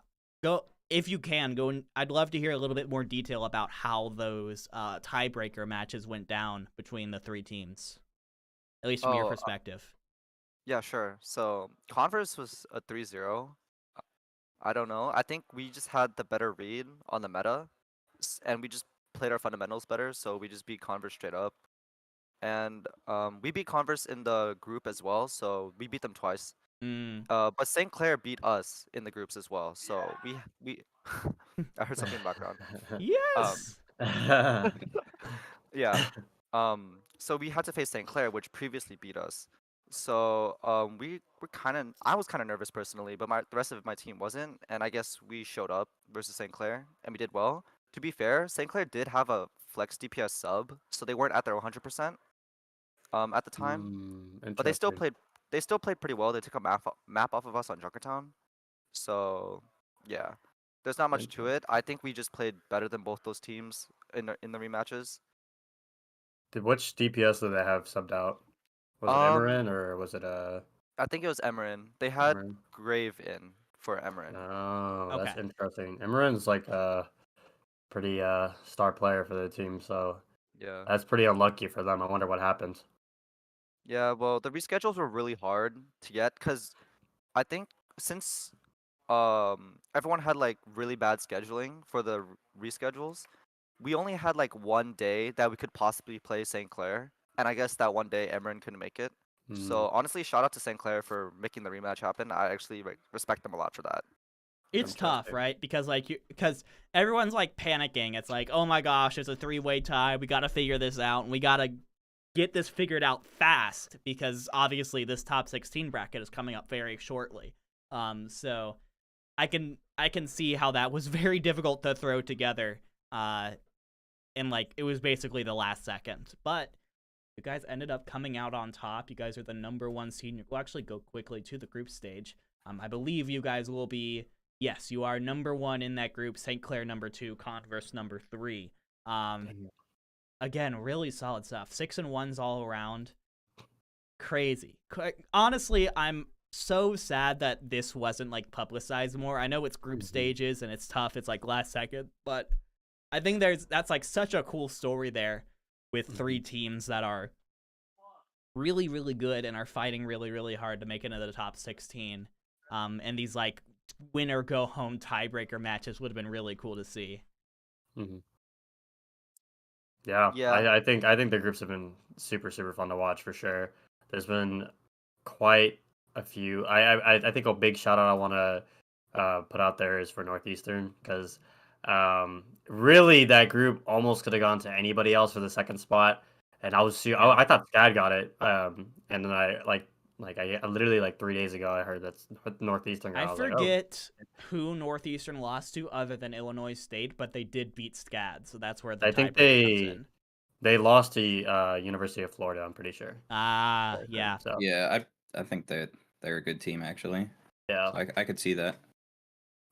if you can go. I'd love to hear a little bit more detail about how those tiebreaker matches went down between the three teams, at least from your perspective. Yeah, sure. So Converse was a 3-0. I don't know. I think we just had the better read on the meta, and we just played our fundamentals better. So we just beat Converse straight up, and we beat Converse in the group as well. So we beat them twice. Mm. But St. Clair beat us in the groups as well. So we I heard something in the background. Um, Yes. yeah. So we had to face St. Clair, which previously beat us. So we were I was kind of nervous personally, but the rest of my team wasn't, and I guess we showed up versus St. Clair and we did well. To be fair, St. Clair did have a flex DPS sub, so they weren't at their 100% at the time, but Interesting. they still played pretty well. They took a map off of us on Junkertown. So yeah, there's not much to it. I think we just played better than both those teams in the rematches. Which DPS did they have subbed out? Was it Um, Amarin or was it I think it was Emerin. They had Amarin? Grave in for Emerin. Oh, Okay. that's interesting. Amarin's like a pretty star player for the team, so Yeah. that's pretty unlucky for them. I wonder what happened. Yeah, well, the reschedules were really hard to get because I think since everyone had like really bad scheduling for the reschedules, we only had like one day that we could possibly play St. Clair, and I guess that one day Emerin couldn't make it. Hmm, So honestly, shout out to St. Clair for making the rematch happen. I actually respect them a lot for that. It's tough, interesting. right? Because because everyone's like panicking. It's like, oh my gosh, it's a 3-way tie. We got to figure this out, and we got to get this figured out fast because obviously this top 16 bracket is coming up very shortly. So I can see how that was very difficult to throw together. And like it was basically the last second, but you guys ended up coming out on top. You guys are the number 1 seed. We'll actually go quickly to the group stage. I believe you guys will be. Yes, you are number 1 in that group. St. Clair number 2, Converse number 3. Again, really solid stuff. 6-1s all around. Crazy. Honestly, I'm so sad that this wasn't like publicized more. I know it's group Mhm. stages and it's tough. It's like last second, but I think that's like such a cool story there with 3 teams that are really, really good and are fighting really, really hard to make it into the top 16. And these like winner go home tiebreaker matches would have been really cool to see. Mhm. Yeah, Yeah. I think the groups have been super super fun to watch for sure. There's been quite a few. I think a big shout out I want to put out there is for Northeastern because really that group almost could have gone to anybody else for the second spot, and Yeah. I thought Scad got it, and then I literally like 3 days ago I heard that Northeastern got. I I was like, oh, forget who Northeastern lost to other than Illinois State, but they did beat SCAD, so that's where the I think tiebreaker comes in. they lost to University of Florida. I'm pretty sure. Ah, yeah. So Yeah, I think that they're a good team actually. yeah. So I could see that.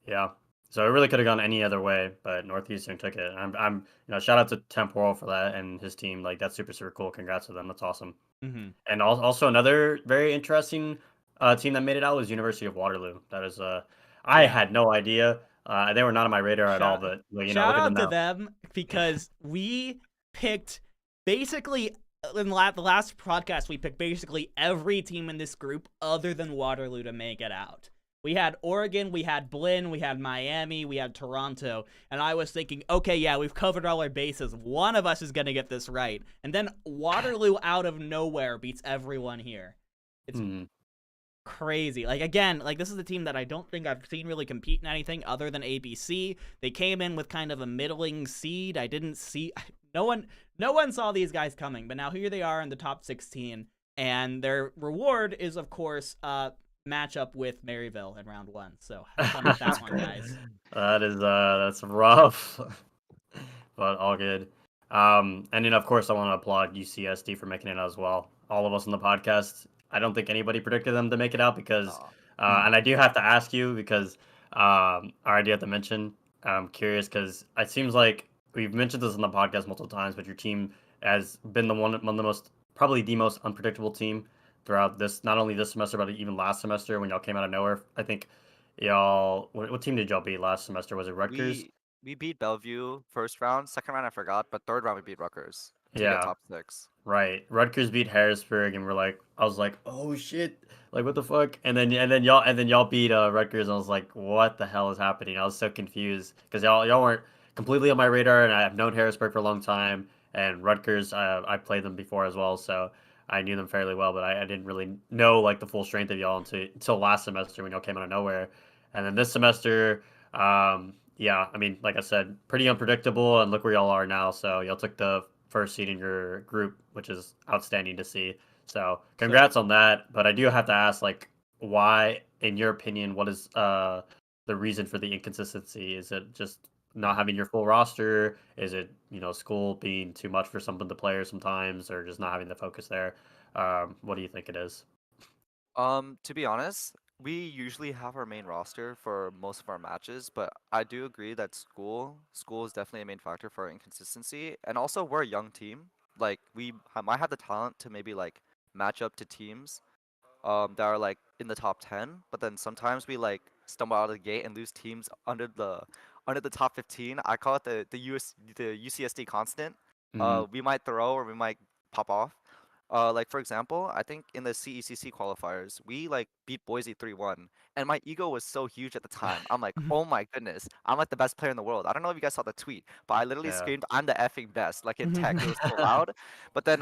Yeah. So it really could have gone any other way, but Northeastern took it. I'm shout out to Temporal for that and his team. Like that's super super cool. Congrats to them. That's awesome. Mm-hmm. And also another very interesting team that made it out was University of Waterloo. That is I Yeah. had no idea. They were not on my radar at all. Shout, But shout look at them out to now. them because we picked basically in the last podcast we picked basically every team in this group other than Waterloo to make it out. We had Oregon, we had Blinn, we had Miami, we had Toronto, and I was thinking, okay, yeah, we've covered all our bases. One of us is gonna get this right, and then Waterloo out of nowhere beats everyone here. It's Hmm. crazy. Like again, like this is a team that I don't think I've seen really compete in anything other than ABC. They came in with kind of a middling seed. I didn't see no one saw these guys coming, but now here they are in the top 16 and their reward is of course matchup with Maryville in round 1. So have fun with that one, guys. That's rough, but all good. And then of course I want to applaud UCSD for making it out as well. All of us on the podcast. I don't think anybody predicted them to make it out because, Aw. and I do have to ask you because, I do have to mention. I'm curious because it seems like we've mentioned this on the podcast multiple times, but your team has been one of the most, probably the most unpredictable team throughout this, not only this semester but even last semester when y'all came out of nowhere. I think y'all, what team did y'all beat last semester? Was it Rutgers? We beat Bellevue first round, second round I forgot, but third round we beat Rutgers. to get Yeah. top 6. Right. Rutgers beat Harrisburg, and I was like, oh shit, like what the fuck? And then y'all beat Rutgers, and I was like, what the hell is happening? I was so confused because y'all weren't completely on my radar, and I've known Harrisburg for a long time, and Rutgers, I played them before as well, so I knew them fairly well, but I didn't really know like the full strength of y'all until last semester when y'all came out of nowhere, and then this semester, yeah, I mean, like I said, pretty unpredictable, and look where y'all are now. So y'all took the first seed in your group, which is outstanding to see. So congrats on that. But I do have to ask, like, why, in your opinion, what is the reason for the inconsistency? Is it just not having your full roster? Is it school being too much for some of the players sometimes, or just not having the focus there? What do you think it is? To be honest, we usually have our main roster for most of our matches, but I do agree that school is definitely a main factor for our inconsistency. And also, we're a young team. Like might have the talent to maybe like match up to teams that are like in the top 10, but then sometimes we like stumble out of the gate and lose teams under the top 15. I call it the UCSD constant. Hmm. We might throw or we might pop off. Like for example, I think in the CECC qualifiers, we like beat Boise 3-1, and my ego was so huge at the time. I'm like, oh my goodness, I'm like the best player in the world. I don't know if you guys saw the tweet, but I literally Yeah. screamed, "I'm the effing best!" Like in tech, it was so loud. But then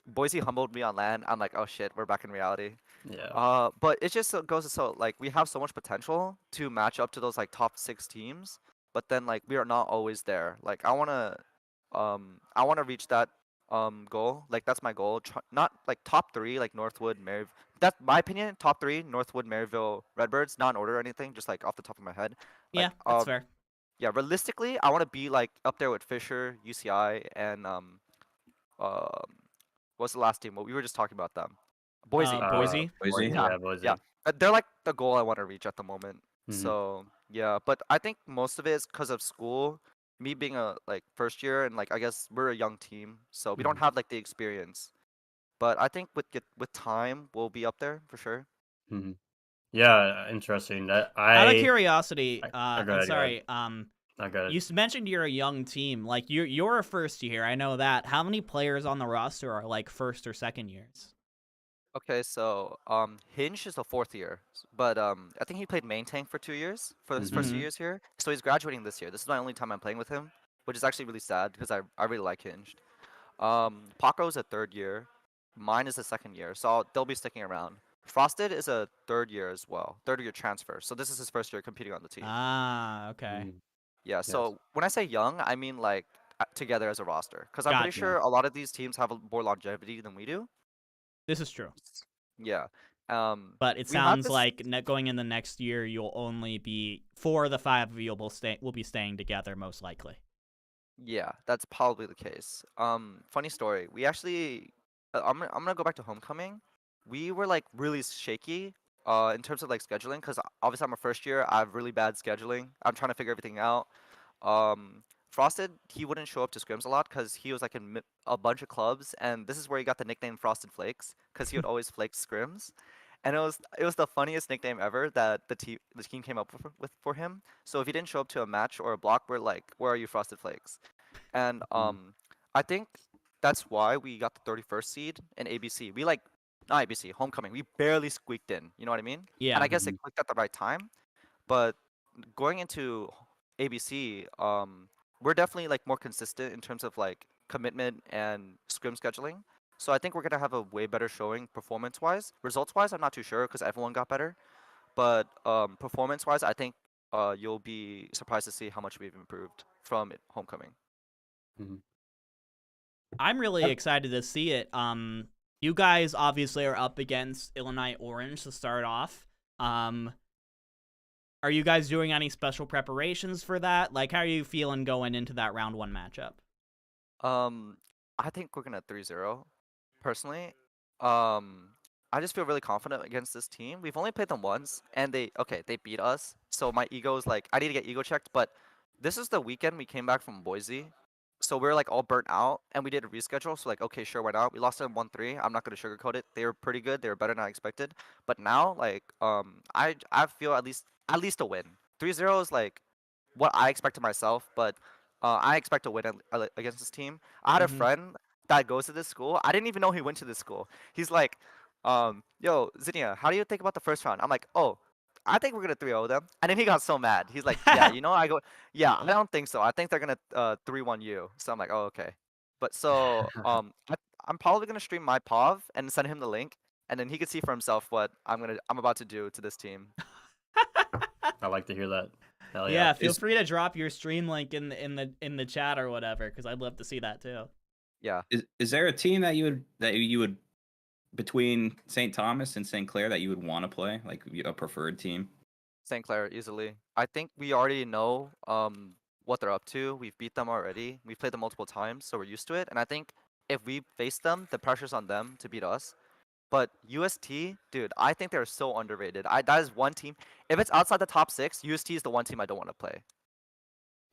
Boise humbled me on land. I'm like, oh shit, we're back in reality. Yeah. But it just goes to so like we have so much potential to match up to those like top 6 teams, but then like we are not always there. Like I wanna reach that goal. Like that's my goal. Not like top 3 like Northwood, Maryville. That's my opinion. Top 3 Northwood, Maryville, Redbirds. Not in order or anything. Just like off the top of my head. Yeah, Like that's fair. yeah. Realistically, I want to be like up there with Fisher, UCI, and um what's the last team? Well, we were just talking about them. Boise. Uh, Boise. Boise. Yeah, yeah, yeah. Boise. They're like the goal I want to reach at the moment. Hmm. So yeah, but I think most of it is because of school. Me being a like first year and like I guess we're a young team, so we don't Hmm. have like the experience. But I think with time we'll be up there for sure. Hmm. Yeah, interesting. That Out of curiosity, I go and ahead, go ahead. sorry, I got it. you mentioned you're a young team. Like you're a first year. I know that. How many players on the roster are like first or second years? Okay, so Hinge is a 4th year, but I think he played main tank for 2 years for his first Hmm. few Hmm. years here. So he's graduating this year. This is my only time I'm playing with him, which is actually really sad because I really like Hinge. Paco's a 3rd year. Mine is a 2nd year, so they'll be sticking around. Frosted is a 3rd year as well, 3rd year transfer. So this is his first year competing on the team. Ah, okay, Yeah. Yes. So when I say young, I mean like together as a roster, because I'm pretty gotcha. sure a lot of these teams have more longevity than we do. This is true. Yeah. But it We had sounds this. like going in the next year, you'll only be 4 of the 5 of you will be staying together most likely. Yeah, that's probably the case. Funny story. We actually, I'm gonna go back to homecoming. We were like really shaky, in terms of like scheduling, because obviously I'm a first year. I have really bad scheduling. I'm trying to figure everything out. Um, Frosted, he wouldn't show up to scrims a lot because he was like in a bunch of clubs, and this is where he got the nickname Frosted Flakes because he would always flake scrims, and it was the funniest nickname ever that the team came up with for him. So if he didn't show up to a match or a block, we're like, "Where are you, Frosted Flakes?" And Mhm. I think that's why we got the 31st seed in ABC. We like not ABC, homecoming. We barely squeaked in. You know what I mean? And Yeah. I guess it Mhm. clicked at the right time. But going into ABC, we're definitely like more consistent in terms of like commitment and scrim scheduling. So I think we're gonna have a way better showing performance-wise. Results-wise, I'm not too sure because everyone got better. But performance-wise, I think you'll be surprised to see how much we've improved from homecoming. Mhm. I'm really excited to see it. You guys obviously are up against Illinois Orange to start off. Are you guys doing any special preparations for that? Like, how are you feeling going into that round 1 matchup? Um, I think we're gonna 3-0. Personally, um, I just feel really confident against this team. We've only played them once, and they beat us. So my ego is like, I need to get ego checked. But this is the weekend we came back from Boise, so we're like all burnt out, and we did a reschedule. So like, okay, sure, why not? We lost them 1-3. I'm not gonna sugarcoat it. They were pretty good. They were better than I expected. But now, like, I feel at least a win. 3-0 is like what I expect of myself, but I expect to win against this team. I had a Mm-hmm. friend. that goes to this school. I didn't even know he went to this school. He's like, yo, Zinnia, how do you think about the first round? I'm like, oh, I think we're gonna 3-0 them. And then he got so mad. He's like, yeah, I go, yeah, I don't think so. I think they're gonna 3-1 you. So I'm like, oh, okay. But so I'm probably gonna stream my POV and send him the link, and then he can see for himself what I'm about to do to this team. I like to hear that. Hell Yeah, yeah. feel free to drop your stream link in the chat or whatever, because I'd love to see that too. Yeah. Is there a team that you would between St. Thomas and St. Clair that you would want to play, like a preferred team? St. Clair easily. I think we already know what they're up to. We've beat them already. We've played them multiple times, so we're used to it. And I think if we face them, the pressure's on them to beat us. But UST, dude, I think they're so underrated. That is one team. If it's outside the top 6, UST is the one team I don't want to play.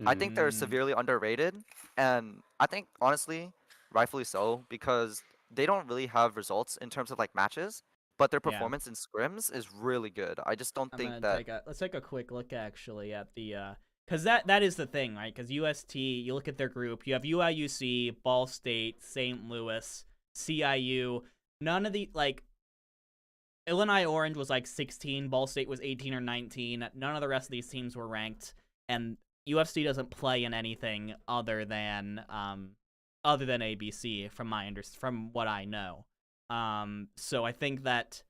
I think they're severely underrated, and I think honestly, rightfully so, because they don't really have results in terms of like matches, but their Yeah. performance in scrims is really good. I just don't think that. Let's take a quick look actually at the because that is the thing, right? Because UST, you look at their group, you have UIUC, Ball State, St. Louis, CIU. None of the like. Illinois Orange was like 16, Ball State was 18 or 19. None of the rest of these teams were ranked, and UFC doesn't play in anything other than ABC from what I know. So I think that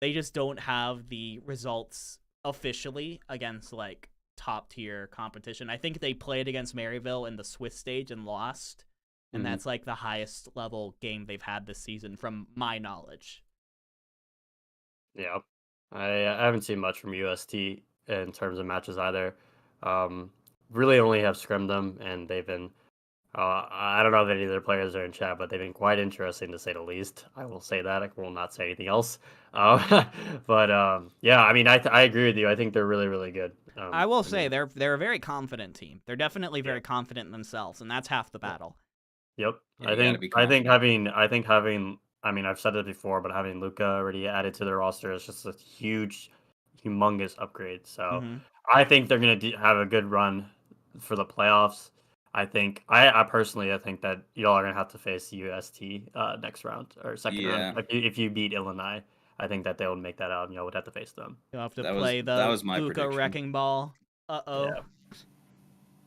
they just don't have the results officially against like top tier competition. I think they played against Maryville in the Swiss stage and lost, and that's like the highest level game they've had this season from my knowledge. Yeah, I haven't seen much from UST in terms of matches either. Really only have scrimmed them, and they've been. I don't know if any of their players are in chat, but they've been quite interesting to say the least. I will say that. I will not say anything else. But yeah, I mean, I agree with you. I think they're really, really good. I will say they're a very confident team. They're definitely very confident in themselves, and that's half the battle. Yep. Yeah, I think having. I mean, I've said it before, but having Luca already added to their roster is just a huge, humongous upgrade. So I think they're going to have a good run for the playoffs. I personally think that y'all are going to have to face UST next round or second round. Like, if you beat Illinois, I think that they would make that out and y'all would have to face them. You'll have to play the Luca wrecking ball. Uh-oh.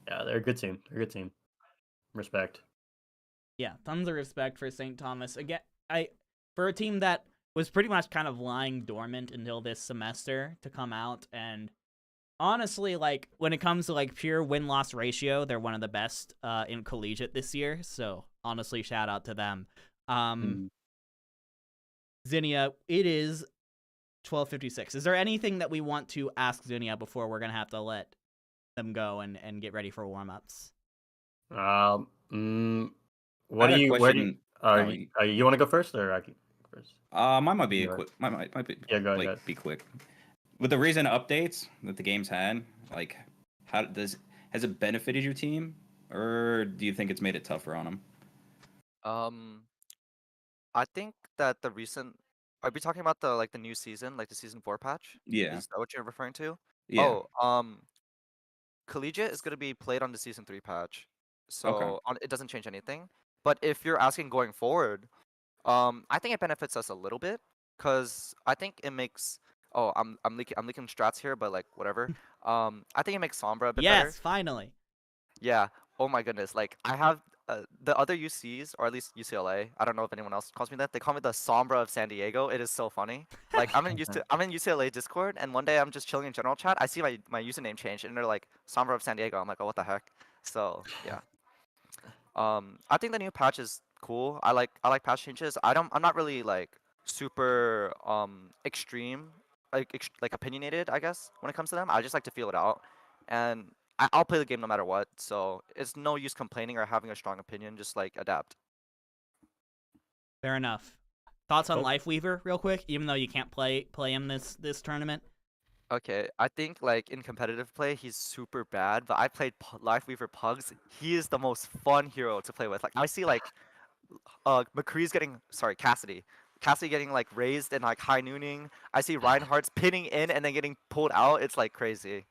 Yeah, they're a good team. They're a good team. Respect. Yeah, tons of respect for St. Thomas. Again, for a team that was pretty much kind of lying dormant until this semester to come out, and honestly, like when it comes to like pure win-loss ratio, they're one of the best in Collegiate this year. So honestly, shout out to them. Zinnia, it is 12:56. Is there anything that we want to ask Zinnia before we're gonna have to let them go and get ready for warm-ups? What do you? Where do you? You want to go first, or I can go first? Mine might be quick. Might be. Yeah, go ahead. Like, be quick. With the recent updates that the game's had, like, has it benefited your team, or do you think it's made it tougher on them? I think that the recent. Are we talking about the new season, like the season 4 patch? Yeah. Is that what you're referring to? Yeah. Oh, Collegiate is gonna be played on the season 3 patch, so it doesn't change anything. But if you're asking going forward, I think it benefits us a little bit, cause I think it makes. Oh, I'm leaking strats here, but like whatever. I think it makes Sombra a bit better. Yes, finally. Yeah. Oh my goodness. Like I have the other UCs, or at least UCLA. I don't know if anyone else calls me that. They call me the Sombra of San Diego. It is so funny. Like I'm in UCLA Discord, and one day I'm just chilling in general chat. I see my username change, and they're like Sombra of San Diego. I'm like, oh, what the heck? So yeah. I think the new patch is cool. I like patch changes. I'm not really like super extreme, like opinionated, I guess, when it comes to them. I just like to feel it out, and I'll play the game no matter what. So it's no use complaining or having a strong opinion. Just like adapt. Fair enough. Thoughts on Lifeweaver, real quick, even though you can't play him this tournament. Okay, I think like in competitive play he's super bad, but I played Lifeweaver Pugs. He is the most fun hero to play with. Like I see like Cassidy getting like raised and like high nooning. I see Reinhardt's pinning in and then getting pulled out. It's like crazy.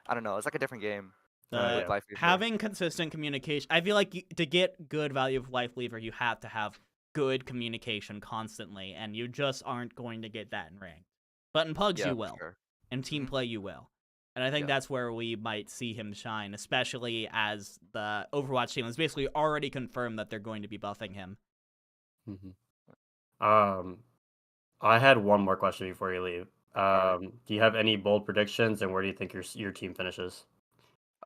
I don't know. It's like a different game. The with life lever. having consistent communication. I feel like to get good value of life lever, you have to have good communication constantly, and you just aren't going to get that in ranked. But in pugs, Yeah, you for will. sure. In team Mhm. play, you will. And I think Yeah. that's where we might see him shine, especially as the Overwatch team has basically already confirmed that they're going to be buffing him. I had one more question before you leave. Alright. Do you have any bold predictions, and where do you think your team finishes?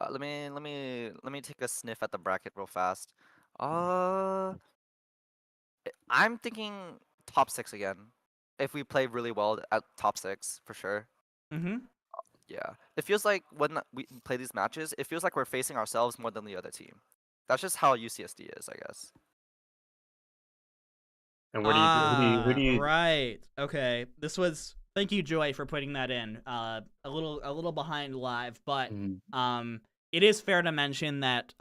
Let me take a sniff at the bracket real fast. Uh, I'm thinking top 6 again. If we play really well at top 6, for sure. Mm-hmm. Yeah. It feels like when we play these matches, it feels like we're facing ourselves more than the other team. That's just how UCSD is, I guess. And who do you Right. Okay. This was. Thank you, Joy, for putting that in. A little behind live, but Mhm. it is fair to mention that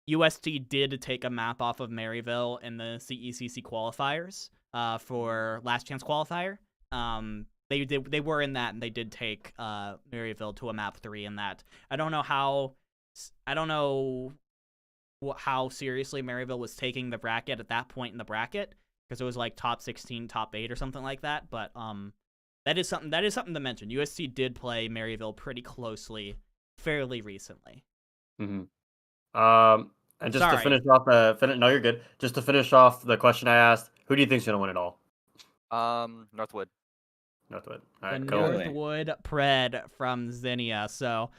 UST did take a map off of Maryville in the CECC qualifiers for last chance qualifier. They were in that, and they did take Maryville to a map 3 in that. I don't know how seriously Maryville was taking the bracket at that point in the bracket, because it was like top 16, top 8 or something like that, but that is something to mention. USC did play Maryville pretty closely fairly recently. And just to Sorry. finish off no, you're good. Just to finish off the question I asked, who do you think's gonna win it all? Northwood. Northwood. All The right, cool. Really? Northwood Pred from Zinnia. So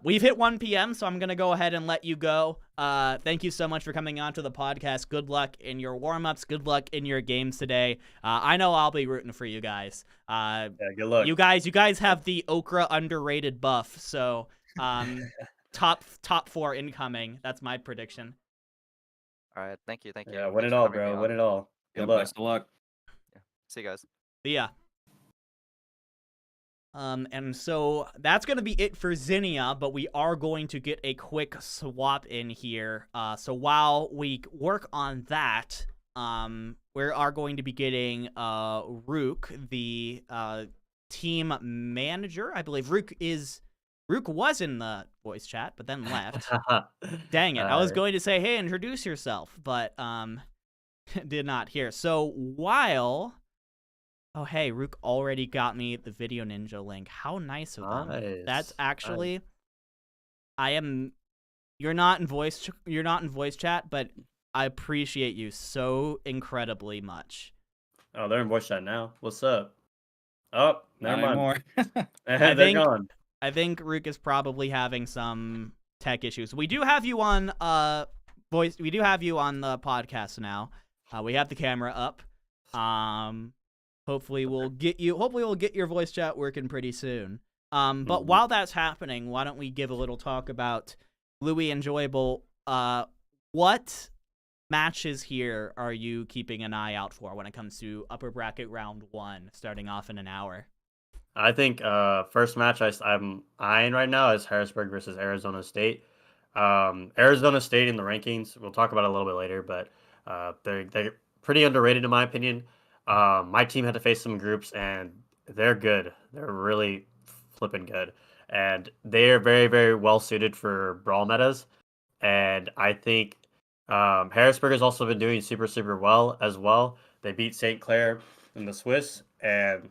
we've hit 1 p.m., so I'm going to go ahead and let you go. Thank you so much for coming on to the podcast. Good luck in your warm-ups. Good luck in your games today. I know I'll be rooting for you guys. Yeah, good luck. You guys have the Okra underrated buff, so top 4 incoming. That's my prediction. All right. Thank you. Yeah, win Thanks it for all, having me bro. on. Win it all. Good Yeah, luck. best of luck. See you guys. See ya. And so that's going to be it for Zinnia, but we are going to get a quick swap in here. So while we work on that, we are going to be getting Rook, the team manager. I believe Rook was in the voice chat, but then left. Dang it. I was going to say, hey, introduce yourself, but did not hear. So while... Oh, hey, Rook already got me the Video Ninja link. How nice of them. Nice. That's actually... You're not in voice chat, but I appreciate you so incredibly much. Oh, they're in voice chat now. What's up? Oh, never Not mind. anymore. They're gone. I think Rook is probably having some tech issues. We do have you on we do have you on the podcast now. We have the camera up. Hopefully we'll get your voice chat working pretty soon. But while that's happening, why don't we give a little talk about Luey Enjoiable? What matches here are you keeping an eye out for when it comes to upper bracket round 1, starting off in an hour? I think first match I'm eyeing right now is Harrisburg versus Arizona State. Arizona State in the rankings, we'll talk about it a little bit later, but they're pretty underrated in my opinion. My team had to face some groups, and they're good. They're really flipping good, and they're very, very well suited for brawl metas. And I think Harrisburg has also been doing super, super well as well. They beat St. Clair in the Swiss, and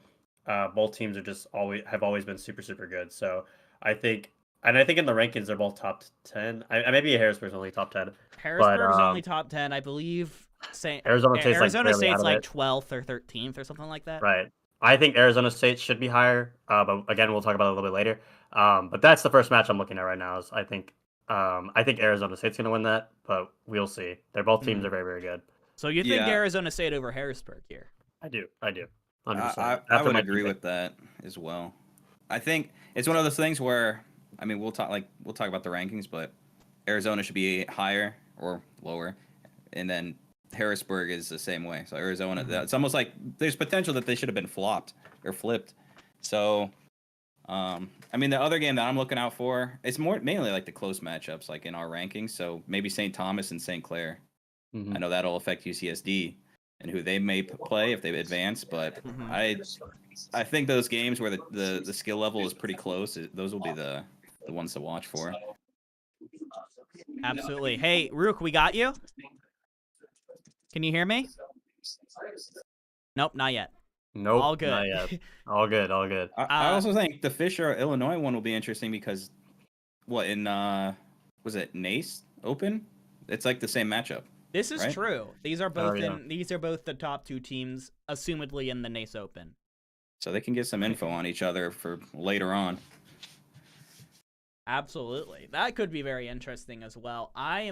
both teams have always been super, super good. So I think in the rankings they're both top 10. Maybe Harrisburg's only top 10. Harrisburg's only top 10, I believe. Arizona State's like 12th or 13th or something like that. Right. I think Arizona State should be higher, but again, we'll talk about it a little bit later. But that's the first match I'm looking at right now. I think Arizona State's going to win that, but we'll see. Both teams are very, very good. So you think Arizona State over Harrisburg here? I do. 100%. I would agree with that as well. I think it's one of those things where, I mean, we'll talk about the rankings, but Arizona should be higher or lower, and then Harrisburg is the same way. So Arizona, it's almost like there's potential that they should have been flopped or flipped. So, I mean, the other game that I'm looking out for, it's mainly like the close matchups, like in our rankings. So maybe St. Thomas and St. Clair. I know that'll affect UCSD and who they may play if they advance, but I think those games where the skill level is pretty close, those will be the the ones to watch for. Absolutely. Hey, Rook, we got you? Can you hear me? Nope, not yet. Nope, All good. not yet. All good, all good. I also think the Fisher Illinois one will be interesting because what in was it NACE Open? It's like the same matchup. This is right? true. These are both yeah. these are both the top two teams, assumedly in the NACE Open. So they can get some info on each other for later on. Absolutely. That could be very interesting as well. I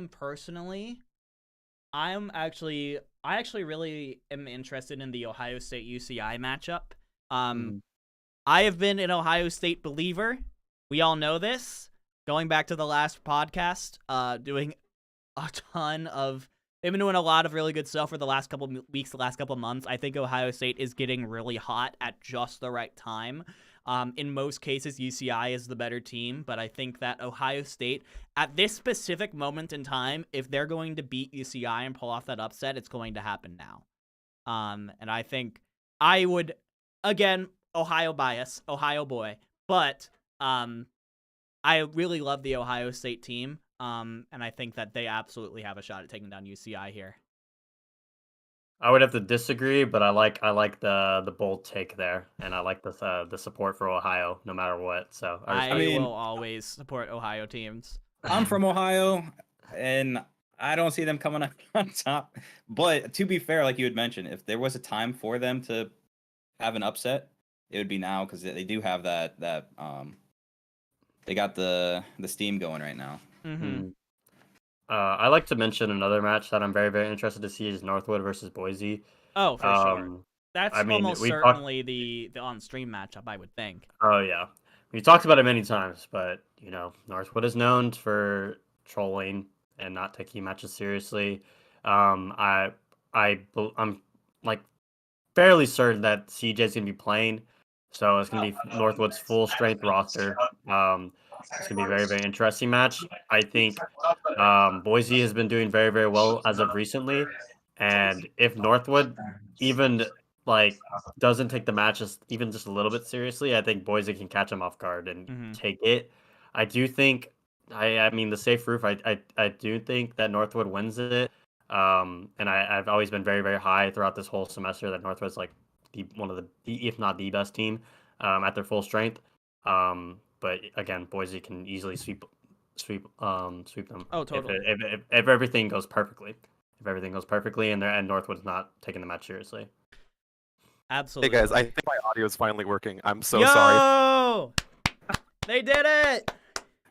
actually really am interested in the Ohio State UCI matchup. I have been an Ohio State believer. We all know this. Going back to the last podcast, doing a ton of they've been doing a lot of really good stuff for the last couple of weeks, the last couple of months. I think Ohio State is getting really hot at just the right time. In most cases, UCI is the better team, but I think that Ohio State, at this specific moment in time, if they're going to beat UCI and pull off that upset, it's going to happen now. And I think I would, again, Ohio bias, Ohio boy, but I really love the Ohio State team, and I think that they absolutely have a shot at taking down UCI here. I would have to disagree, but I like the bold take there, and I like the support for Ohio no matter what. So I mean- will always support Ohio teams. I'm from Ohio, and I don't see them coming up on top. But to be fair, like you had mentioned, if there was a time for them to have an upset, it would be now because they do have that they got the steam going right now. Mm-hmm. I like to mention another match that I'm very, very interested to see is Northwood versus Boise. Oh, for sure. That's I mean, almost we certainly the on-stream matchup, I would think. Oh yeah, we talked about it many times, but Northwood is known for trolling and not taking matches seriously. I'm like fairly certain that CJ is gonna be playing, so it's gonna be Northwood's full strength roster. It's gonna be a very, very interesting match. I think Boise has been doing very, very well as of recently, and if Northwood even doesn't take the matches even just a little bit seriously, I think Boise can catch them off guard and take it. I do think, I mean, the safe roof. I do think that Northwood wins it. And I've always been very, very high throughout this whole semester that Northwood's like one of the, if not the best team, at their full strength. But again, Boise can easily sweep them. Oh, totally. If everything goes perfectly. If everything goes perfectly and Northwood's not taking the match seriously. Absolutely. Hey guys, I think my audio is finally working. I'm so sorry. They did it!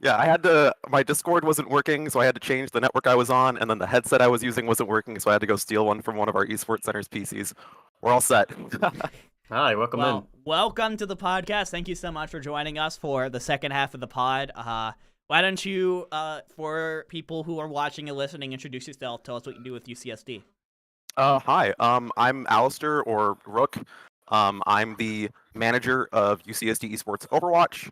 Yeah, my Discord wasn't working, so I had to change the network I was on, and then the headset I was using wasn't working, so I had to go steal one from one of our Esports Center's PCs. We're all set. Hi, welcome in. Welcome to the podcast. Thank you so much for joining us for the second half of the pod. Why don't you, for people who are watching and listening, introduce yourself, tell us what you do with UCSD. Hi, I'm Alistair, or Rook. I'm the manager of UCSD Esports Overwatch.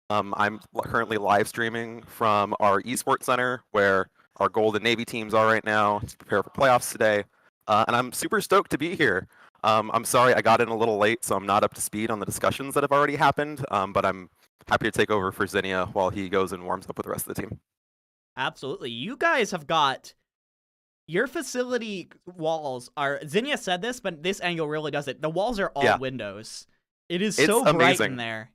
I'm currently live streaming from our Esports Center, where our Gold and Navy teams are right now to prepare for playoffs today. And I'm super stoked to be here. I'm sorry I got in a little late, so I'm not up to speed on the discussions that have already happened, but I'm happy to take over for Zinnia while he goes and warms up with the rest of the team. Absolutely. You guys have got... Your facility walls are... Zinnia said this, but this angle really does it. The walls are all windows. It's so bright amazing. in there.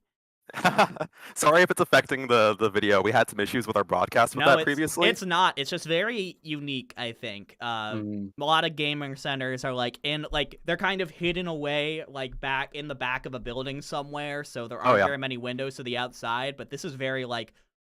Sorry if it's affecting the video. We had some issues with our broadcast with that previously. It's not. It's just very unique, I think. A lot of gaming centers are they're kind of hidden away back in the back of a building somewhere, so there aren't very many windows to the outside, but this is very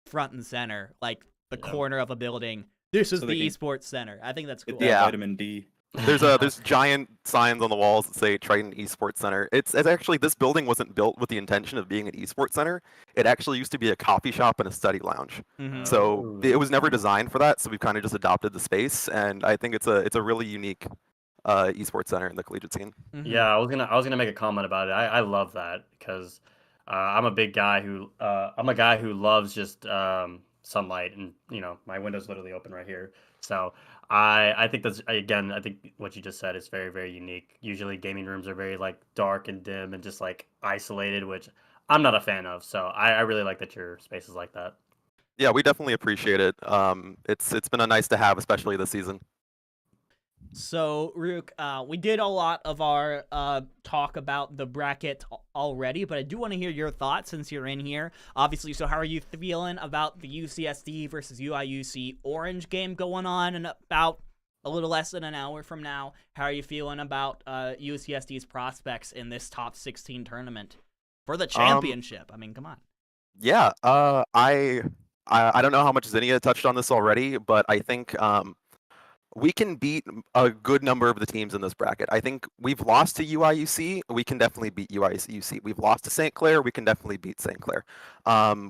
front and center, the corner of a building. This is the Esports Center. I think that's cool. Yeah, vitamin D. There's giant signs on the walls that say Triton Esports Center. It's actually, this building wasn't built with the intention of being an esports center. It actually used to be a coffee shop and a study lounge. So it was never designed for that. So we've kind of just adopted the space, and I think it's a really unique esports center in the collegiate scene. Yeah, I was gonna make a comment about it. I love that because I'm a guy who loves just sunlight, and my window's literally open right here. So I think I think what you just said is very, very unique. Usually gaming rooms are very dark and dim and just isolated, which I'm not a fan of. So I really like that your space is like that. Yeah, we definitely appreciate it. It's been a nice to have, especially this season. So, Rook, we did a lot of our talk about the bracket already, but I do want to hear your thoughts since you're in here. Obviously, so how are you feeling about the UCSD versus UIUC Orange game going on in about a little less than an hour from now? How are you feeling about UCSD's prospects in this top 16 tournament for the championship? I mean, come on. Yeah, I don't know how much Zinnia touched on this already, but I think we can beat a good number of the teams in this bracket. I think we've lost to UIUC. We can definitely beat UIUC. We've lost to St. Clair. We can definitely beat St. Clair.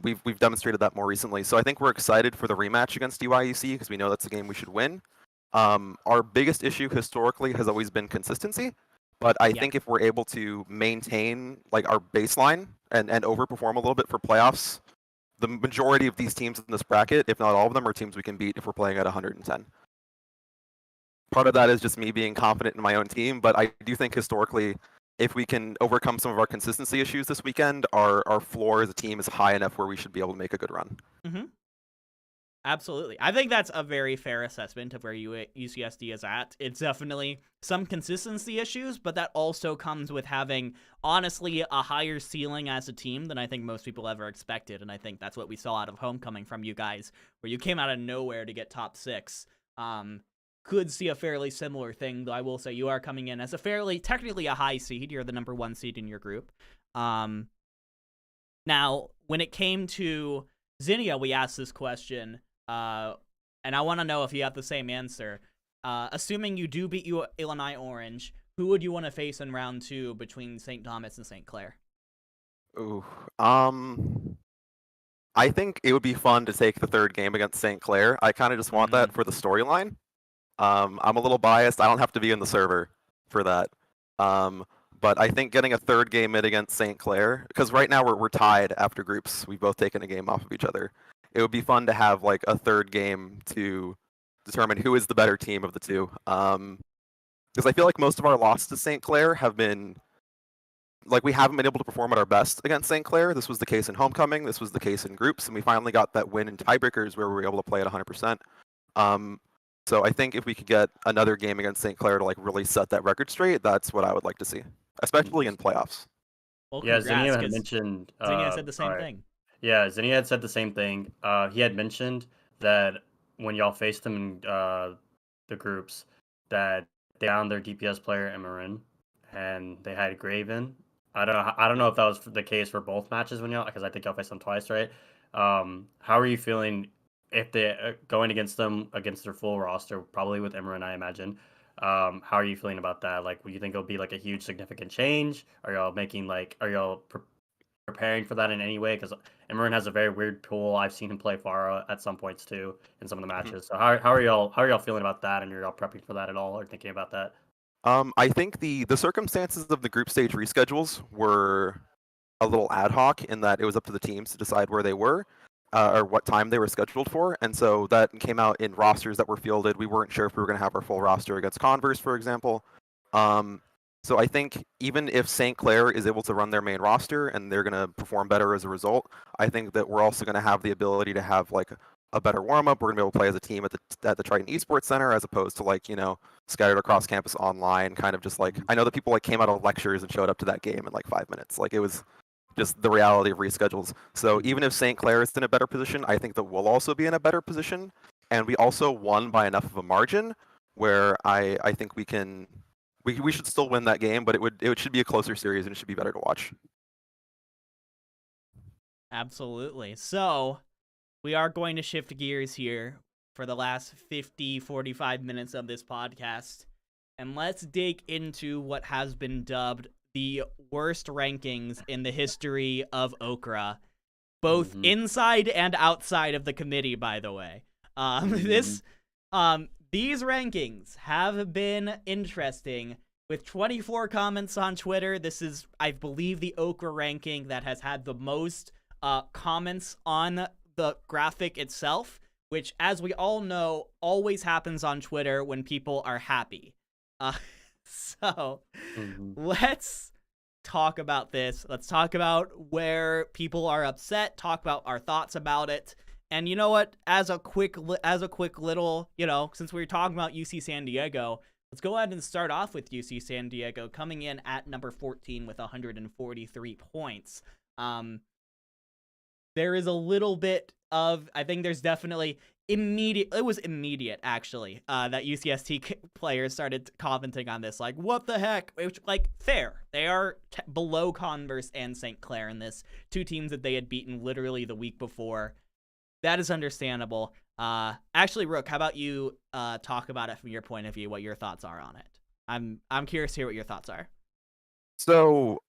We've demonstrated that more recently. So I think we're excited for the rematch against UIUC because we know that's a game we should win. Our biggest issue historically has always been consistency. But I think if we're able to maintain like our baseline and overperform a little bit for playoffs, the majority of these teams in this bracket, if not all of them, are teams we can beat if we're playing at 110. Part of that is just me being confident in my own team, but I do think historically, if we can overcome some of our consistency issues this weekend, our floor as a team is high enough where we should be able to make a good run. Mm-hmm. Absolutely. I think that's a very fair assessment of where UCSD is at. It's definitely some consistency issues, but that also comes with having, honestly, a higher ceiling as a team than I think most people ever expected, and I think that's what we saw out of Homecoming from you guys, where you came out of nowhere to get top 6. Could see a fairly similar thing, though I will say you are coming in as a technically a high seed. You're the number 1 seed in your group. Now, when it came to Zinnia, we asked this question, and I want to know if you have the same answer. Assuming you do beat Illinois Orange, who would you want to face in round 2 between St. Thomas and St. Clair? Ooh, I think it would be fun to take the 3rd game against St. Clair. I kind of just want that for the storyline. I'm a little biased. I don't have to be in the server for that. But I think getting a 3rd game in against St. Clair, because right now we're tied after groups. We've both taken a game off of each other. It would be fun to have like a 3rd game to determine who is the better team of the two. Because I feel like most of our losses to St. Clair have been like we haven't been able to perform at our best against St. Clair. This was the case in Homecoming. This was the case in groups, and we finally got that win in tiebreakers where we were able to play at 100%. So I think if we could get another game against St. Clair to like really set that record straight, that's what I would like to see, especially in playoffs. Well, yeah, Zinnia had mentioned. Zinnia said the same thing. Yeah, Zinnia had said the same thing. He had mentioned that when y'all faced him in the groups, that they found their DPS player Emmerin, and they had Graven. I don't know if that was the case for both matches when y'all, because I think y'all faced them twice, right? How are you feeling if they going against them against their full roster, probably with Emmerin, I imagine? How are you feeling about that? Like, do you think it'll be like a huge significant change? Are y'all preparing for that in any way? Because Emmerin has a very weird pool. I've seen him play Pharah at some points too in some of the matches. So how are y'all feeling about that? And are y'all prepping for that at all, or thinking about that? I think the circumstances of the group stage reschedules were a little ad hoc in that it was up to the teams to decide where they were or what time they were scheduled for, and so that came out in rosters that were fielded. We weren't sure if we were going to have our full roster against Converse, for example. So I think even if St. Clair is able to run their main roster and they're going to perform better as a result, I think that we're also going to have the ability to have like a better warm-up. We're going to be able to play as a team at the Triton Esports Center as opposed to like, scattered across campus online, kind of just like, I know that people like came out of lectures and showed up to that game in like 5 minutes. Like it was just the reality of reschedules. So even if St. Clair is in a better position, I think that we'll also be in a better position. And we also won by enough of a margin where I think we should still win that game, but it should be a closer series and it should be better to watch. Absolutely. So we are going to shift gears here for the last 45 minutes of this podcast, and let's dig into what has been dubbed the worst rankings in the history of Okra, both inside and outside of the committee, by the way. These rankings have been interesting. With 24 comments on Twitter, this is, I believe, the Okra ranking that has had the most comments on the graphic itself, which, as we all know, always happens on Twitter when people are happy. So let's talk about this. Let's talk about where people are upset, talk about our thoughts about it, And you know what? As a quick little, since we were talking about UC San Diego, let's go ahead and start off with UC San Diego coming in at number 14 with 143 points. There is a little bit of, I think there's definitely immediate actually, that UCST players started commenting on this, like, what the heck? Which, like, fair. They are below Converse and St. Clair in this, 2 teams that they had beaten literally the week before. That is understandable. Actually, Rook, how about you talk about it from your point of view, what your thoughts are on it? I'm curious to hear what your thoughts are. So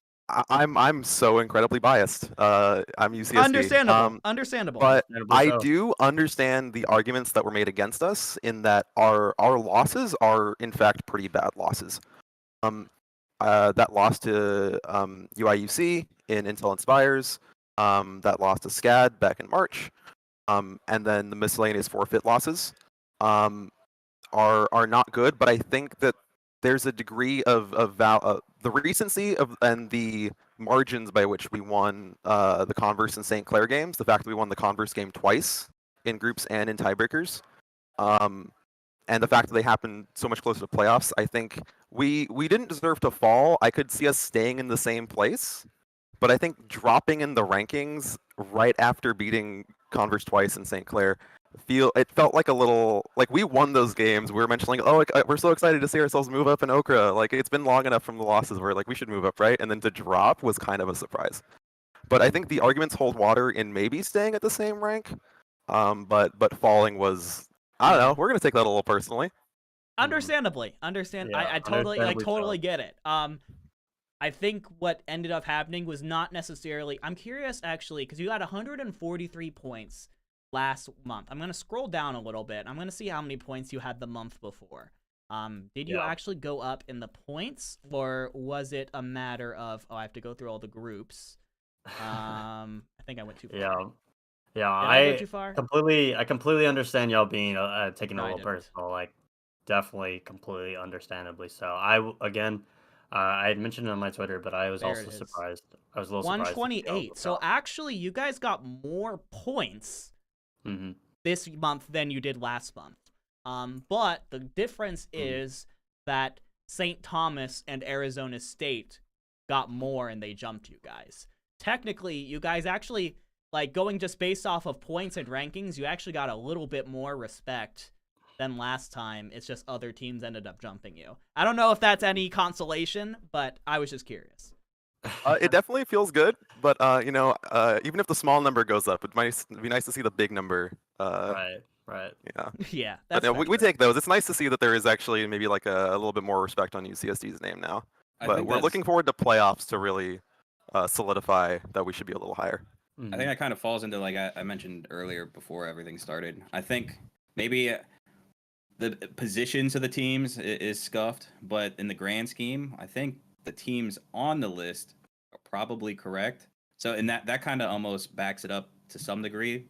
I'm so incredibly biased. I'm UCSD. Understandable. But I so. do understand the arguments that were made against us in that our losses are in fact pretty bad losses. That loss to UIUC in Intel Inspires, that loss to SCAD back in March, and then the miscellaneous forfeit losses are not good. But I think that there's a degree of the recency of and the margins by which we won the Converse and St. Clair games, the fact that we won the Converse game twice in groups and in tiebreakers, and the fact that they happened so much closer to playoffs. I think we didn't deserve to fall. I could see us staying in the same place, but I think dropping in the rankings right after beating Converse twice and St. Clair, it felt like a little, like, we won those games. We were mentioning, oh, like, we're so excited to see ourselves move up in Okra. Like, it's been long enough from the losses where, like, we should move up, right? And then to drop was kind of a surprise. But I think the arguments hold water in maybe staying at the same rank. But falling was, I don't know. We're gonna take that a little personally. Understandably, Yeah, I totally so. get it. I think what ended up happening was not necessarily. I'm curious actually, because you got 143 points last month. I'm gonna scroll down a little bit. I'm gonna see how many points you had the month before. Did you actually go up in the points, or was it a matter of, I have to go through all the groups? I think I went too far. Yeah, I go too far? I completely understand y'all being taking it No, a I little didn't. personal. Like, definitely, completely understandably so. Again, I had mentioned it on my Twitter, but I was There also it is. surprised. I was a little surprised. 128. So actually, you guys got more points Mm-hmm. this month than you did last month. But the difference is that St. Thomas and Arizona State got more and they jumped you guys. Technically, you guys actually, like, going just based off of points and rankings, you actually got a little bit more respect than last time. It's just other teams ended up jumping you. I don't know if that's any consolation, but I was just curious. It definitely feels good, but even if the small number goes up, it might be nice to see the big number. Right. Yeah. Yeah, But that's we take those. It's nice to see that there is actually maybe like a little bit more respect on UCSD's name now. But we're looking forward to playoffs to really solidify that we should be a little higher. I think that kind of falls into, like I mentioned earlier before everything started. I think maybe the positions of the teams is scuffed, but in the grand scheme, I think the teams on the list are probably correct. So, and that kind of almost backs it up to some degree.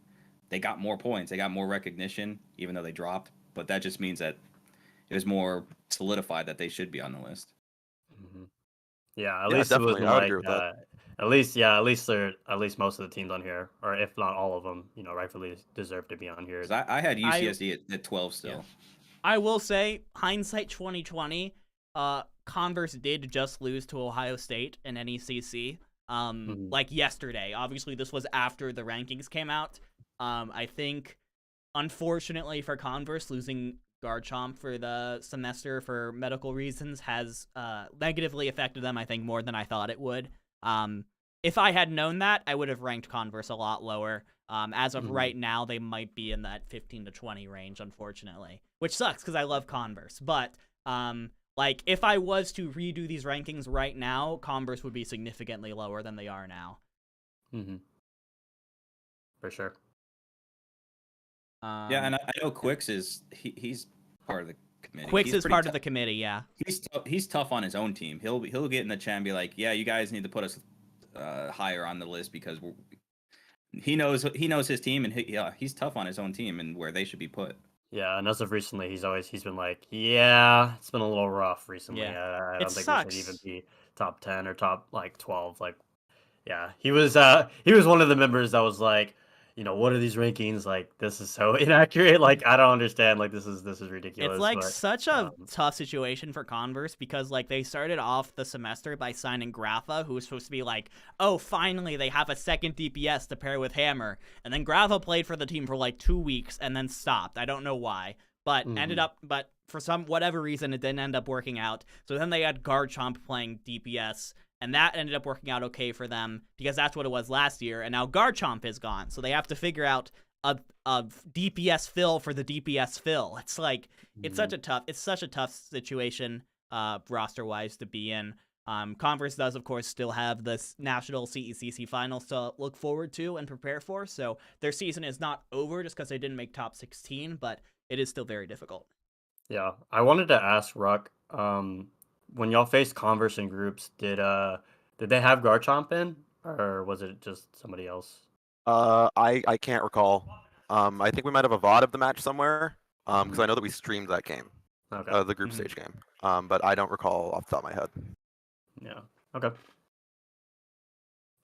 They got more points, they got more recognition, even though they dropped. But that just means that it was more solidified that they should be on the list. Mm-hmm. Yeah, at Yeah, least it definitely. wasn't I would like agree with that. at least most of the teams on here, or if not all of them, rightfully deserve to be on here. 'Cause I had UCSD at 12 still. Yeah. I will say, hindsight 2020, Converse did just lose to Ohio State in NECC, like yesterday. Obviously, this was after the rankings came out. I think, unfortunately for Converse, losing Garchomp for the semester for medical reasons has negatively affected them, I think, more than I thought it would. If I had known that, I would have ranked Converse a lot lower. As of right now, they might be in that 15 to 20 range, unfortunately, which sucks because I love Converse. But like, if I was to redo these rankings right now, Converse would be significantly lower than they are now. For sure. Yeah, and I know Quix he's part of the committee. Quix is part of the committee, yeah. He's tough on his own team. He'll get in the chat and be like, yeah, you guys need to put us higher on the list because he knows his team, and he's tough on his own team and where they should be put. Yeah, and as of recently, he's been like, yeah, it's been a little rough recently. Yeah. I don't think sucks. we should even be top 10 or top 12. Like, yeah, he was one of the members that was like, what are these rankings? Like, this is so inaccurate. Like, I don't understand. Like, this is ridiculous. It's like but, such a tough situation for Converse because like they started off the semester by signing Grapha, who was supposed to be like, oh, finally they have a second DPS to pair with Hammer, and then Grapha played for the team for like 2 weeks and then stopped. I don't know why, but but for some whatever reason it didn't end up working out. So then they had Garchomp playing DPS. And that ended up working out okay for them because that's what it was last year. And now Garchomp is gone. So they have to figure out a DPS fill for the DPS fill. It's like it's such a tough situation roster wise to be in. Converse does of course still have this national CECC finals to look forward to and prepare for. So their season is not over just because they didn't make top 16, but it is still very difficult. Yeah, I wanted to ask Ruck. When y'all faced Converse in groups, did they have Garchomp in, or was it just somebody else? I can't recall. I think we might have a VOD of the match somewhere. Because I know that we streamed that game, Okay. the group stage game. But I don't recall off the top of my head. Yeah. Okay.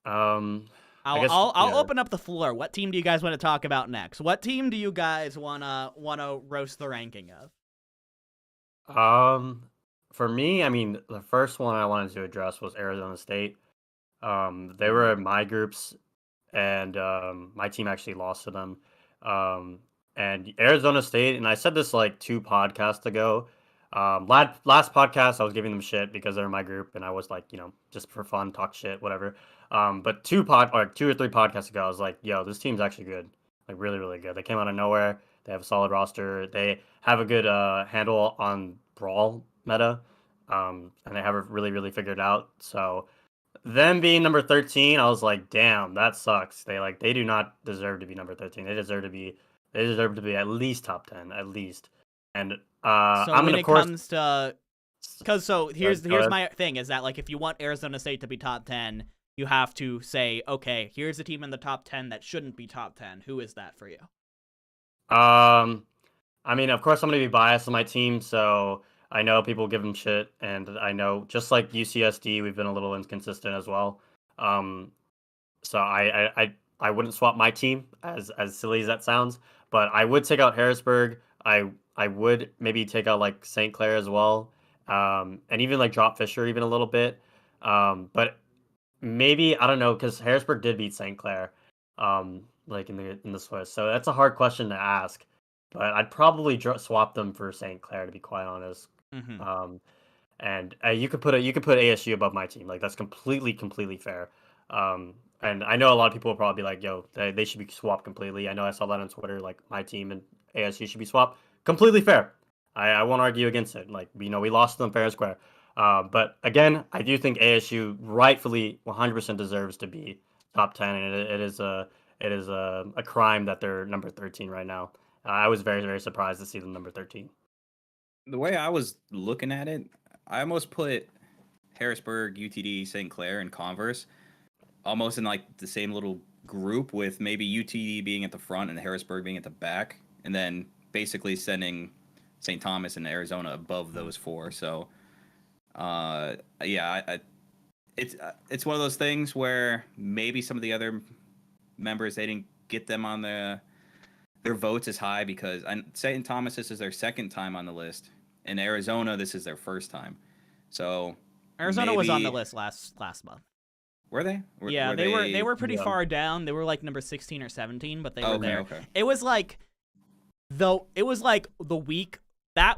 I'll open up the floor. What team do you guys want to talk about next? What team do you guys wanna roast the ranking of? For me, I mean, the first one I wanted to address was Arizona State. They were in my groups, and my team actually lost to them. And Arizona State, and I said this like 2 podcasts ago. Last podcast I was giving them shit because they're in my group, and I was like, just for fun, talk shit, whatever. But 2 or 3 podcasts ago, I was like, yo, this team's actually good, like really, really good. They came out of nowhere. They have a solid roster. They have a good handle on brawl meta, and they have it really, really figured out. So them being number 13, I was like, damn, that sucks. They do not deserve to be number 13. They deserve to be at least top 10, at least. And So I'm when gonna it course comes to here's go ahead. my thing is that like if you want Arizona State to be top 10, you have to say, okay, here's a team in the top 10 that shouldn't be top 10. Who is that for you? I mean, of course, I'm gonna be biased on my team, so I know people give them shit, and I know just like UCSD, we've been a little inconsistent as well. So I wouldn't swap my team, as silly as that sounds, but I would take out Harrisburg. I would maybe take out like St. Clair as well, and even like drop Fisher even a little bit. But maybe I don't know because Harrisburg did beat St. Clair, like in the Swiss. So that's a hard question to ask. But I'd probably swap them for St. Clair to be quite honest. And you could put ASU above my team. Like that's completely fair. And I know a lot of people will probably be like, "Yo, they should be swapped completely." I know I saw that on Twitter. Like my team and ASU should be swapped. Completely fair. I won't argue against it. Like we lost to them fair and square. But again, I do think ASU rightfully 100% deserves to be top 10, and it is a crime that they're number 13 right now. I was very, very surprised to see them number 13. The way I was looking at it, I almost put Harrisburg, UTD, St. Clair, and Converse almost in like the same little group, with maybe UTD being at the front and Harrisburg being at the back, and then basically sending St. Thomas and Arizona above those 4. So, yeah, it's one of those things where maybe some of the other members, they didn't get them on their votes as high because St. Thomas, this is their second time on the list. In Arizona, this is their first time. So Arizona was on the list last month. Were they? Yeah, they were pretty far down. They were like number 16 or 17, but they were there. Okay. It was like the week that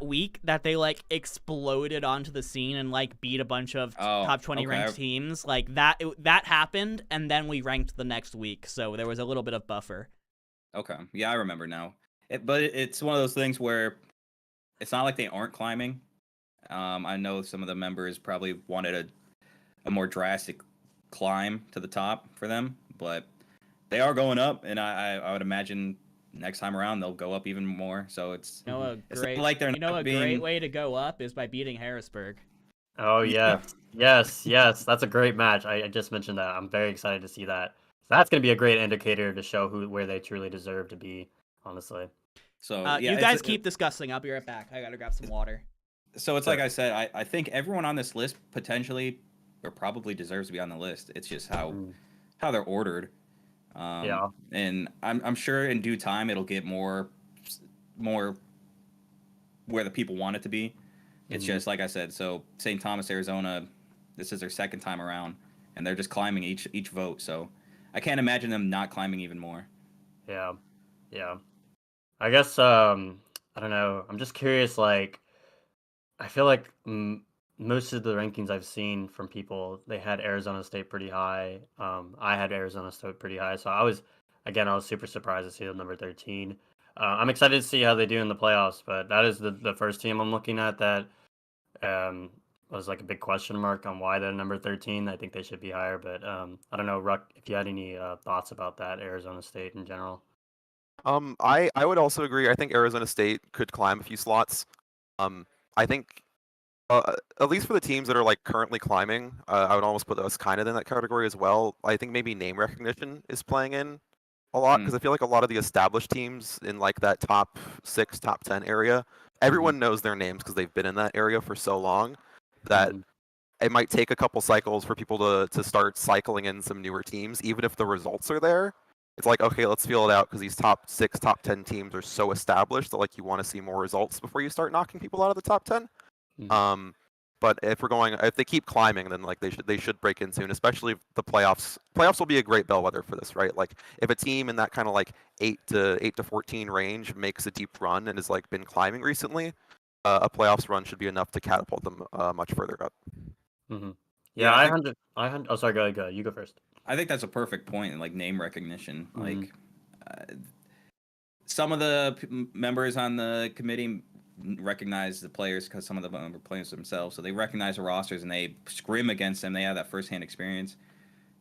they like exploded onto the scene and like beat a bunch of top 20 ranked teams. Like that happened, and then we ranked the next week, so there was a little bit of buffer. Okay, yeah, I remember now. But it's one of those things where it's not like they aren't climbing. I know some of the members probably wanted a more drastic climb to the top for them, but they are going up, and I would imagine next time around they'll go up even more. So it's great way to go up is by beating Harrisburg. Oh yeah, yes, that's a great match. I just mentioned that. I'm very excited to see that. So that's gonna be a great indicator to show where they truly deserve to be, honestly. So yeah, you guys keep discussing. I'll be right back. I gotta grab some water. So it's like I said, I think everyone on this list potentially or probably deserves to be on the list. It's just how they're ordered. Yeah. And I'm sure in due time it'll get more where the people want it to be. It's just like I said. So St. Thomas, Arizona, this is their second time around, and they're just climbing each vote. So I can't imagine them not climbing even more. Yeah. Yeah. I guess I don't know. I'm just curious. Like, I feel like most of the rankings I've seen from people, they had Arizona State pretty high. I had Arizona State pretty high, so I was super surprised to see them number 13. I'm excited to see how they do in the playoffs, but that is the first team I'm looking at that um, was like a big question mark on why they're number 13. I think they should be higher, but I don't know, Ruck, if you had any thoughts about that, Arizona State in general. I would also agree. I think Arizona State could climb a few slots. I think at least for the teams that are like currently climbing, I would almost put us kind of in that category as well. I think maybe name recognition is playing in a lot because I feel like a lot of the established teams in like that top 6, top 10 area, everyone knows their names because they've been in that area for so long that it might take a couple cycles for people to start cycling in some newer teams, even if the results are there. It's like, okay, let's feel it out because these top 6, top 10 teams are so established that like you want to see more results before you start knocking people out of the top 10. But if they keep climbing, then like they should break in soon, especially if the playoffs. Playoffs will be a great bellwether for this, right? Like if a team in that kind of like 8 to 14 range makes a deep run and has like been climbing recently, a playoffs run should be enough to catapult them much further up. Yeah, I hundred. Oh, sorry, go. You go first. I think that's a perfect point, like name recognition. Like some of the members on the committee recognize the players because some of them are players themselves, so they recognize the rosters and they scrim against them. They have that firsthand experience.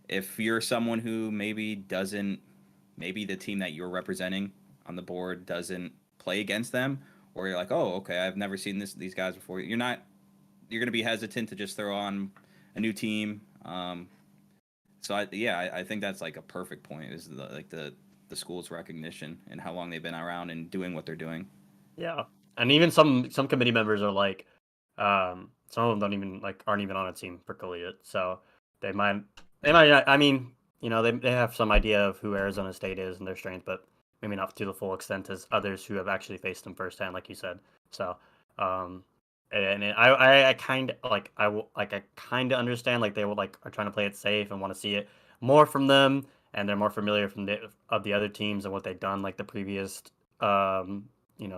If you're someone who maybe the team that you're representing on the board doesn't play against them, or you're like, oh, okay, I've never seen these guys before. You're going to be hesitant to just throw on a new team. So I think that's like a perfect point is the school's recognition and how long they've been around and doing what they're doing. Yeah, and even some committee members are like, some of them aren't even on a team for Collegiate, so they might not, I mean, you know, they have some idea of who Arizona State is and their strength, but maybe not to the full extent as others who have actually faced them firsthand, like you said. So, I kind of understand like they will are trying to play it safe and want to see it more from them, and they're more familiar from the other teams and what they've done like the previous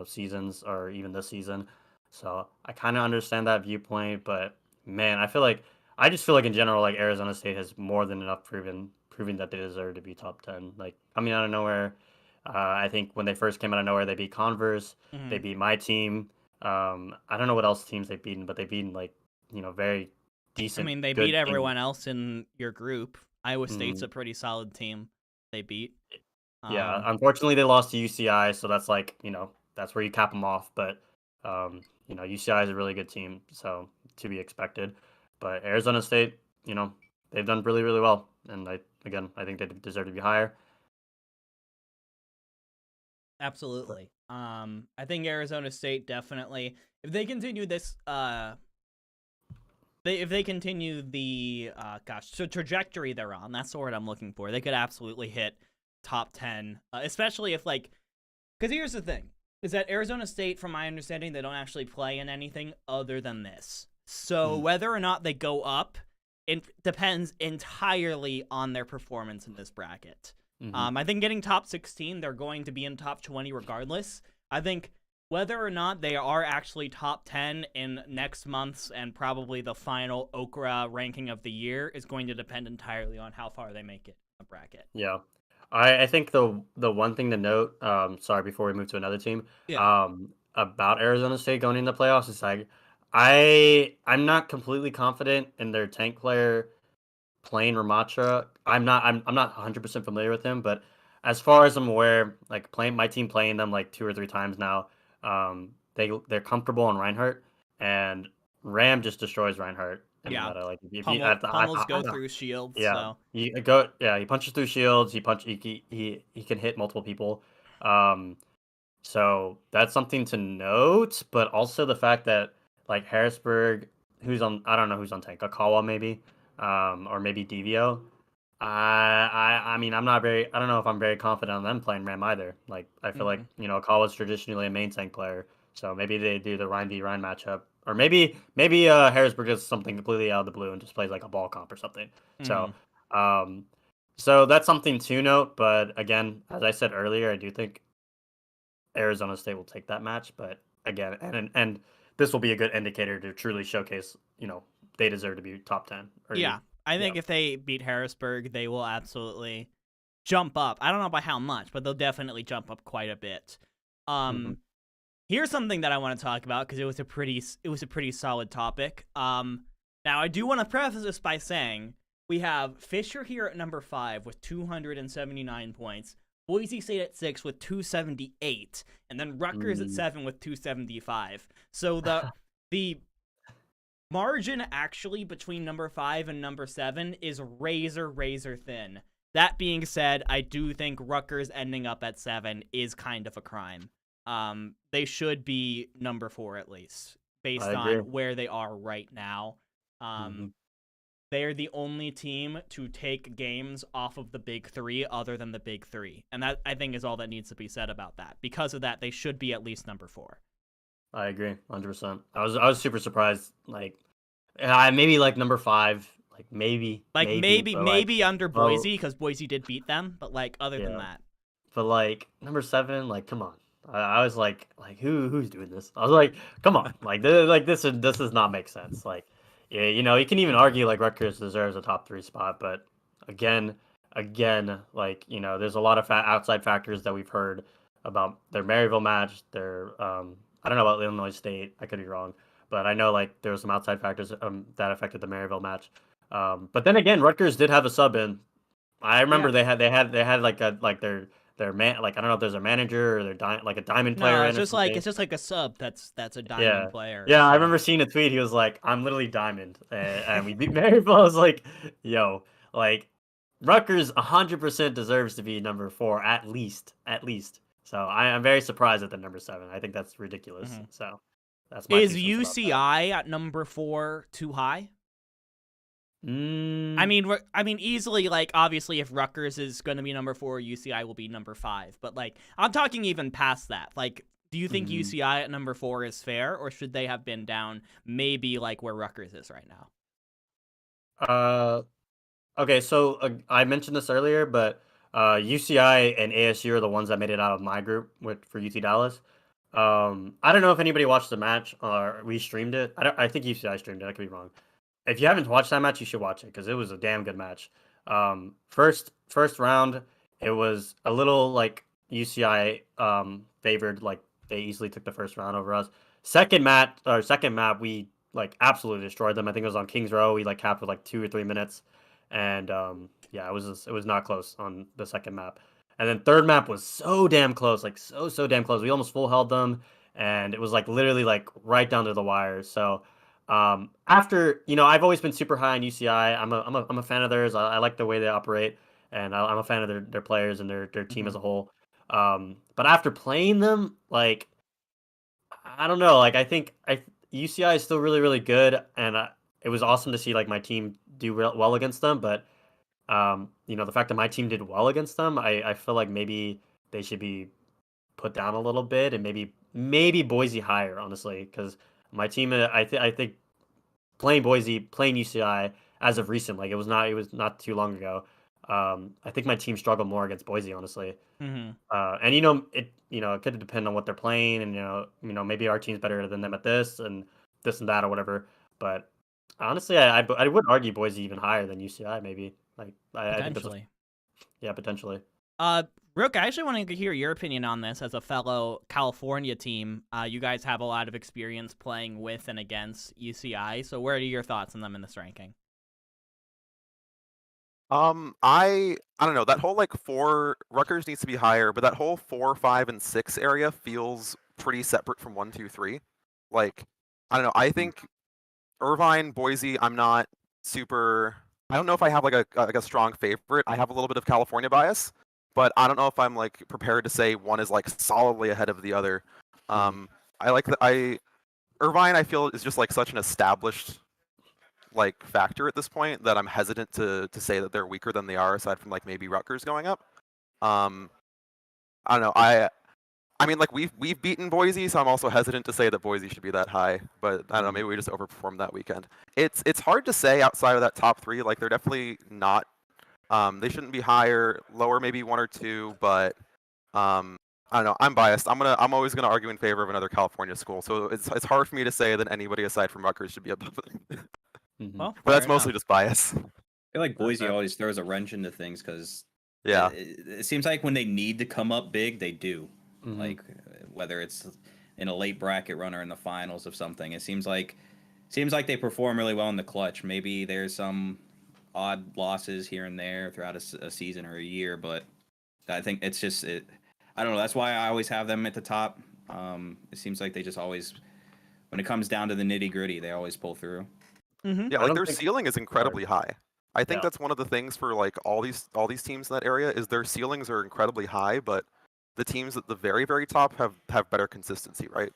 seasons or even this season. So I kind of understand that viewpoint, but man, I just feel like in general, like Arizona State has more than enough proving that they deserve to be top 10. Like coming out of nowhere, I think when they first came out of nowhere, they beat Converse, they beat my team. I don't know what else teams they've beaten, but they've beaten very decent. I mean, they beat everyone else in your group. Iowa State's a pretty solid team. They beat. Yeah, unfortunately they lost to UCI, so that's that's where you cap them off. But UCI is a really good team, so to be expected. But Arizona State, they've done really, really well, and I think they deserve to be higher. Absolutely. I think Arizona State definitely, if they continue this, if they continue the trajectory they're on, that's the word I'm looking for. They could absolutely hit top 10, especially if because here's the thing, is that Arizona State, from my understanding, they don't actually play in anything other than this. So whether or not they go up, it depends entirely on their performance in this bracket. I think getting top 16, they're going to be in top 20 regardless. I think whether or not they are actually top 10 in next month's and probably the final Okra ranking of the year is going to depend entirely on how far they make it in the bracket. Yeah. I think the one thing to note, sorry, before we move to another team, about Arizona State going into the playoffs is I'm not completely confident in their tank player playing Ramatra. I'm not 100% familiar with him, but as far as I'm aware, my team playing them 2 or 3 times now, they're comfortable on Reinhardt, and Ram just destroys Reinhardt. Yeah, pummels go through shields. Yeah, so. He punches through shields. He can hit multiple people. So that's something to note. But also the fact that Harrisburg, I don't know who's on tank, Akawa maybe, or maybe Devio. I mean, I'm not very. I don't know if I'm very confident on them playing Ram either. Like, I feel like Call was traditionally a main tank player, so maybe they do the Ryan v Ryan matchup, or maybe Harrisburg does something completely out of the blue and just plays like a ball comp or something. So, um, so that's something to note. But again, as I said earlier, I do think Arizona State will take that match. But again, and this will be a good indicator to truly showcase, they deserve to be top 10. Yeah. I think if they beat Harrisburg, they will absolutely jump up. I don't know by how much, but they'll definitely jump up quite a bit. Here's something that I want to talk about because it was a pretty solid topic. Now I do want to preface this by saying we have Fisher here at number 5 with 279 points, Boise State at 6 with 278, and then Rutgers at 7 with 275. So the margin actually between number 5 and number 7 is razor thin. That being said, I do think Rutgers ending up at 7 is kind of a crime. They should be number 4 at least, based on where they are right now. They are the only team to take games off of the big 3 other than the big 3. And that, I think, is all that needs to be said about that. Because of that, they should be at least number 4. I agree, 100%. I was super surprised. Like, maybe like number 5, like maybe under Boise because Boise did beat them. But like other than that, but like number 7, like come on. I was like who's doing this? I was like, come on, like this does not make sense. Like, yeah, you can even argue like Rutgers deserves a top 3 spot, but again, like there's a lot of outside factors that we've heard about their Maryville match. Their I don't know about Illinois State. I could be wrong, but I know like there were some outside factors that affected the Maryville match. But then again, Rutgers did have a sub in. I remember they had their man, like I don't know if there's a manager or they're like a diamond player. No, it's just like a sub that's a diamond player. Yeah, I remember seeing a tweet. He was like, "I'm literally diamond," and we beat Maryville. I was like, "Yo, like Rutgers 100% deserves to be number 4 at least." So I'm very surprised at the number 7. I think that's ridiculous. So that's my is UCI at number 4 too high? I mean, easily. Like, obviously, if Rutgers is going to be number 4, UCI will be number 5. But like, I'm talking even past that. Like, do you think UCI at number 4 is fair, or should they have been down maybe like where Rutgers is right now? Okay, so I mentioned this earlier, but UCI and ASU are the ones that made it out of my group for UT Dallas. I don't know if anybody watched the match or we streamed it. I think UCI streamed it. I could be wrong. If you haven't watched that match, you should watch it because it was a damn good match. First round, it was a little like UCI favored. Like they easily took the first round over us. Second map, we like absolutely destroyed them. I think it was on Kings Row. We like capped with like 2 or 3 minutes, and it was not close on the second map. And then third map was so damn close, like so damn close. We almost full held them, and it was like literally like right down to the wire. So. After I've always been super high on UCI. I'm a fan of theirs. I like the way they operate, and I'm a fan of their players and their team as a whole. But after playing them, like I don't know, like I think UCI is still really good, and it was awesome to see like my team do well against them. But the fact that my team did well against them, I feel like maybe they should be put down a little bit, and maybe Boise higher, honestly, because my team, I think playing UCI as of recent, like it was not too long ago. I think my team struggled more against Boise, honestly. And it could depend on what they're playing, and maybe our team's better than them at this and that or whatever. But honestly, I would argue Boise even higher than UCI, maybe. Like potentially. Potentially. Rook, I actually want to hear your opinion on this as a fellow California team. You guys have a lot of experience playing with and against UCI, so where are your thoughts on them in this ranking? I don't know. That whole like 4 Rutgers needs to be higher, but that whole 4, 5, and 6 area feels pretty separate from 1, 2, 3. Like I don't know. I think Irvine, Boise. I'm not super. I don't know if I have like a strong favorite. I have a little bit of California bias. But I don't know if I'm like prepared to say one is like solidly ahead of the other. I like Irvine. I feel is just like such an established like factor at this point that I'm hesitant to say that they're weaker than they are, aside from like maybe Rutgers going up. I don't know. I mean, like we've beaten Boise, so I'm also hesitant to say that Boise should be that high. But I don't know. Maybe we just overperformed that weekend. It's hard to say outside of that top three. Like they're definitely not. They shouldn't be higher, lower maybe one or two. But I don't know. I'm biased. I'm always gonna argue in favor of another California school. So it's hard for me to say that anybody aside from Rutgers should be above it. Well, But that's fair mostly enough. just bias. I feel like Boise always throws a wrench into things because Yeah. it seems like when they need to come up big, they do. Mhm. Like whether it's in a late bracket run or in the finals of something, it seems like they perform really well in the clutch. Maybe there's some odd losses here and there throughout a season or a year, but I think it's just it. I don't know. That's why I always have them at the top. It seems like they just always, when it comes down to the nitty gritty, they always pull through. Mm-hmm. Yeah, I like don't their think- ceiling is incredibly high. I think Yeah. that's one of the things for like all these teams in that area is their ceilings are incredibly high, but the teams at the very, very top have better consistency, right?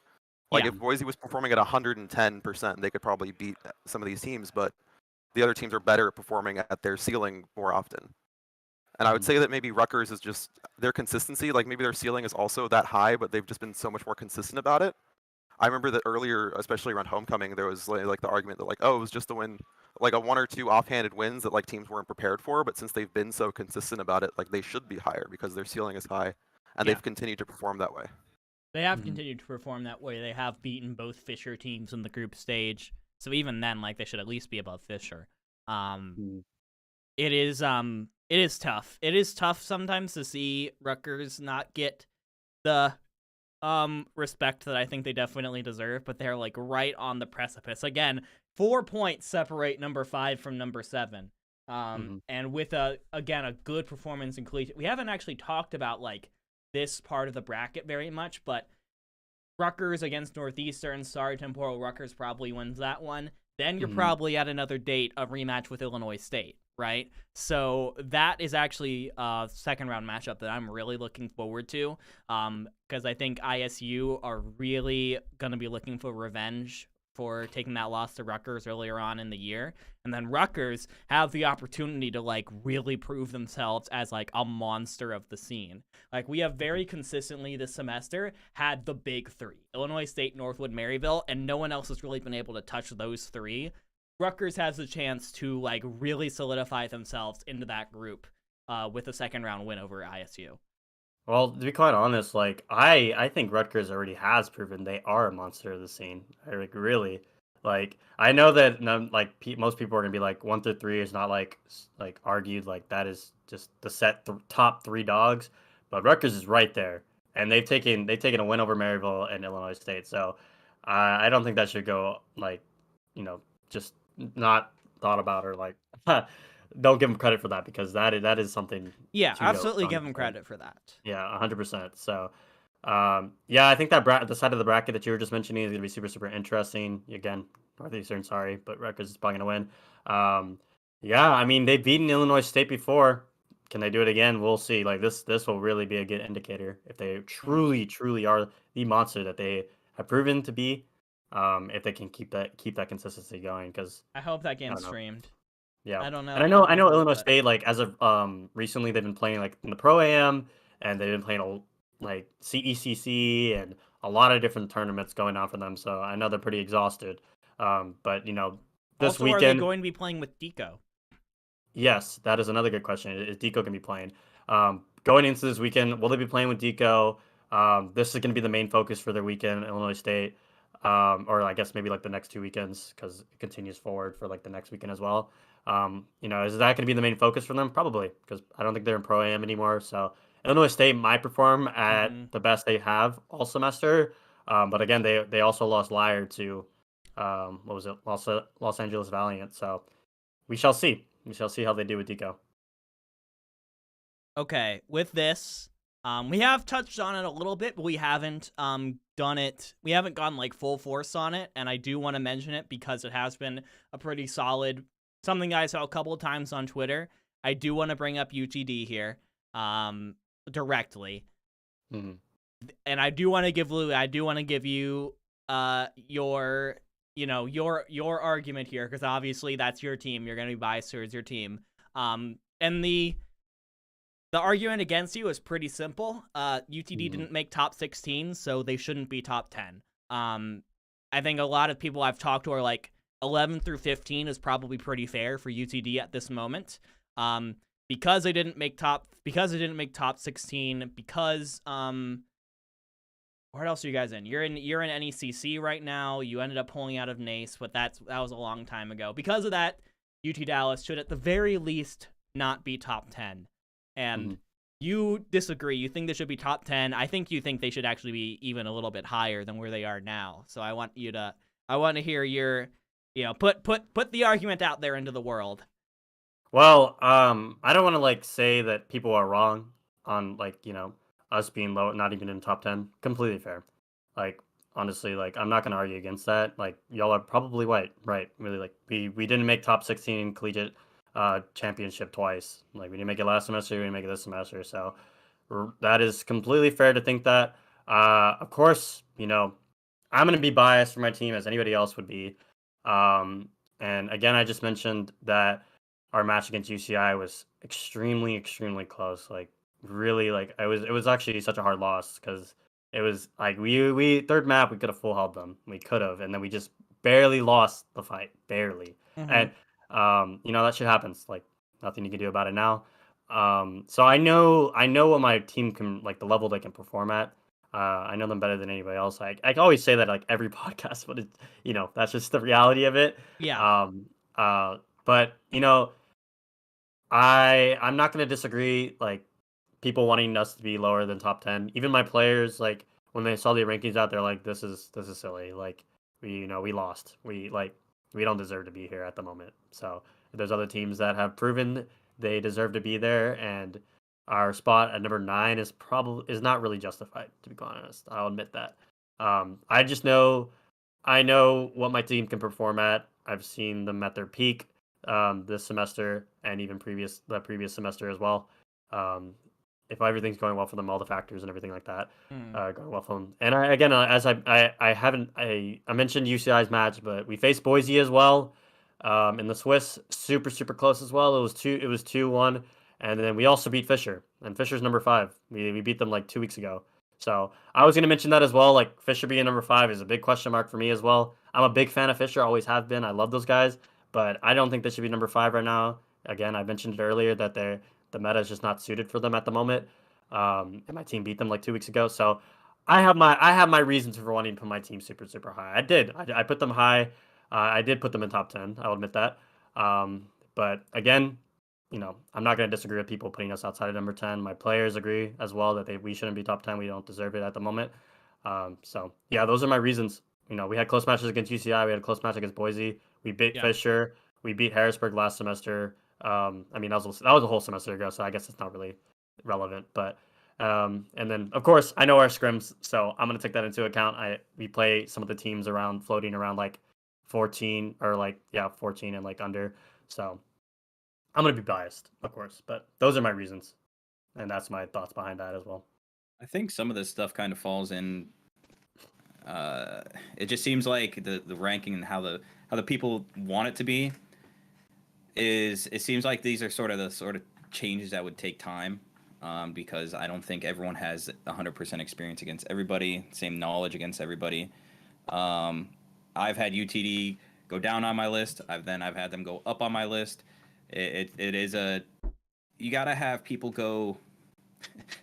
Like Yeah. if Boise was performing at 110%, they could probably beat some of these teams, but the other teams are better at performing at their ceiling more often. And I would Mhm. say that maybe Rutgers is just their consistency, like maybe their ceiling is also that high, but they've just been so much more consistent about it. I remember that earlier, especially around homecoming, there was like the argument that like, oh, it was just the win, like a one or two offhanded wins that like teams weren't prepared for. But since they've been so consistent about it, like they should be higher because their ceiling is high, and Yeah. they've continued to perform that way. They have Mhm. continued to perform that way. They have beaten both Fisher teams in the group stage. So even then, like they should at least be above Fisher. Mhm. It is tough. It is tough sometimes to see Rutgers not get the respect that I think they definitely deserve, but they're like right on the precipice. Again, 4 points separate number 5 from number 7. Mhm. And with a good performance in Collegiate. We haven't actually talked about like this part of the bracket very much, but Rutgers against Northeastern. Sorry, Temporal. Rutgers probably wins that one. Then you're Mhm. probably at another date, a rematch with Illinois State, right? So that is actually a second round matchup that I'm really looking forward to, because I think ISU are really going to be looking for revenge for taking that loss to Rutgers earlier on in the year. And then Rutgers have the opportunity to like really prove themselves as like a monster of the scene. Like we have very consistently this semester had the big 3, Illinois State, Northwood, Maryville, and no one else has really been able to touch those 3. Rutgers has a chance to like really solidify themselves into that group with a second round win over ISU. Well, to be quite honest, like I think Rutgers already has proven they are a monster of the scene. Like really, like I know that most people are gonna be like 1 through 3 is not like argued like that is just the top 3 dogs, but Rutgers is right there, and they've taken a win over Maryville and Illinois State. So I don't think that should go like just not thought about or like don't give them credit for that because that is something. Yeah, to go absolutely give them 100%. credit for that. Yeah, 100%. So, yeah, I think that the side of the bracket that you were just mentioning is going to be super, super interesting. Again, Northeastern, sorry, but Rutgers is probably going to win. Yeah, I mean, they've beaten Illinois State before. Can they do it again? We'll see. Like this will really be a good indicator if they truly, truly are the monster that they have proven to be. If they can keep that consistency going, because I hope that I game's don't know. streamed. Yeah, I don't know. and I know Illinois State, like as of recently they've been playing like in the Pro AM, and they've been playing like CECC and a lot of different tournaments going on for them. So I know they're pretty exhausted. But this Also, weekend, are they going to be playing with Deco? yes, that is another good question. Is Deco going to be playing? Going into this weekend, will they be playing with Deco? This is going to be the main focus for their weekend, Illinois State, or I guess maybe like the next 2 weekends because it continues forward for like the next weekend as well. Is that going to be the main focus for them? Probably, because I don't think they're in Pro Am anymore. So Illinois State might perform at the best they have all semester. But again, they also lost Liar to what was it, Los Angeles Valiant. So we shall see. We shall see how they do with Deco. Okay, with this, we have touched on it a little bit, but we haven't done it. We haven't gone like full force on it, and I do want to mention it because it has been a pretty solid something I saw a couple of times on Twitter. I do want to bring up UTD here, directly, and I do want to give Luey. I do want to give you your your argument here, because obviously that's your team. You're going to be biased towards your team. And the argument against you is pretty simple. UTD didn't make top 16, so they shouldn't be top 10. I think a lot of people I've talked to are like 11 through 15 is probably pretty fair for UTD at this moment. Because they didn't make top 16, because what else are you guys in? You're in NECC right now. You ended up pulling out of NACE, but that was a long time ago. Because of that, UT Dallas should at the very least not be top 10. And you disagree. You think they should be top 10. I think you think they should actually be even a little bit higher than where they are now. So I want to hear your, put the argument out there into the world. Well, I don't want to like say that people are wrong on us being low, not even in top 10. Completely fair. Like honestly, like I'm not gonna argue against that. Like y'all are probably right. Really, like we didn't make top 16 in collegiate championship twice. Like we didn't make it last semester, we didn't make it this semester. So that is completely fair to think that. Of course, I'm gonna be biased for my team as anybody else would be. And again, I just mentioned that our match against UCI was extremely, extremely close. Like really, like it was actually such a hard loss because it was like we third map we could have full held them. We could have, and then we just barely lost the fight, barely. And that shit happens. Like nothing you can do about it now. So I know what my team can, like the level they can perform at. I know them better than anybody else. I can always say that like every podcast, but that's just the reality of it. Yeah. But I'm not gonna disagree. Like people wanting us to be lower than top 10. Even my players, like when they saw the rankings out, they're like, "This is silly. Like we lost. We don't deserve to be here at the moment." So there's other teams that have proven they deserve to be there, and our spot at number 9 is not really justified. To be quite honest, I'll admit that. I know what my team can perform at. I've seen them at their peak this semester and even the previous semester as well. If everything's going well for them, all the factors and everything like that going well for them. And I mentioned UCI's match, but we faced Boise as well in the Swiss, super super close as well. It was 2-1, and then we also beat Fisher, and Fisher's number 5. We beat them like 2 weeks ago. So I was going to mention that as well. Like Fisher being number 5 is a big question mark for me as well. I'm a big fan of Fisher, always have been. I love those guys, but I don't think they should be number 5 right now. Again, I mentioned it earlier that the meta is just not suited for them at the moment. And my team beat them like 2 weeks ago. So I have my reasons for wanting to put my team super super high. I did. I put them high. I did put them in top 10. I'll admit that. But again, I'm not going to disagree with people putting us outside of number 10. My players agree as well that we shouldn't be top 10. We don't deserve it at the moment. So yeah, those are my reasons. We had close matches against UCI. We had a close match against Boise. We beat Fisher. We beat Harrisburg last semester. That was a whole semester ago, so I guess it's not really relevant. But and then of course I know our scrims, so I'm gonna take that into account. We play some of the teams floating around like 14 or 14 and like under. So I'm gonna be biased, of course, but those are my reasons, and that's my thoughts behind that as well. I think some of this stuff kind of falls in. It just seems like the ranking and how the people want it to be it seems like these are sort of changes that would take time, because I don't think everyone has 100% experience against everybody, same knowledge against everybody. I've had UTD go down on my list. I've had them go up on my list. It is you gotta have people go.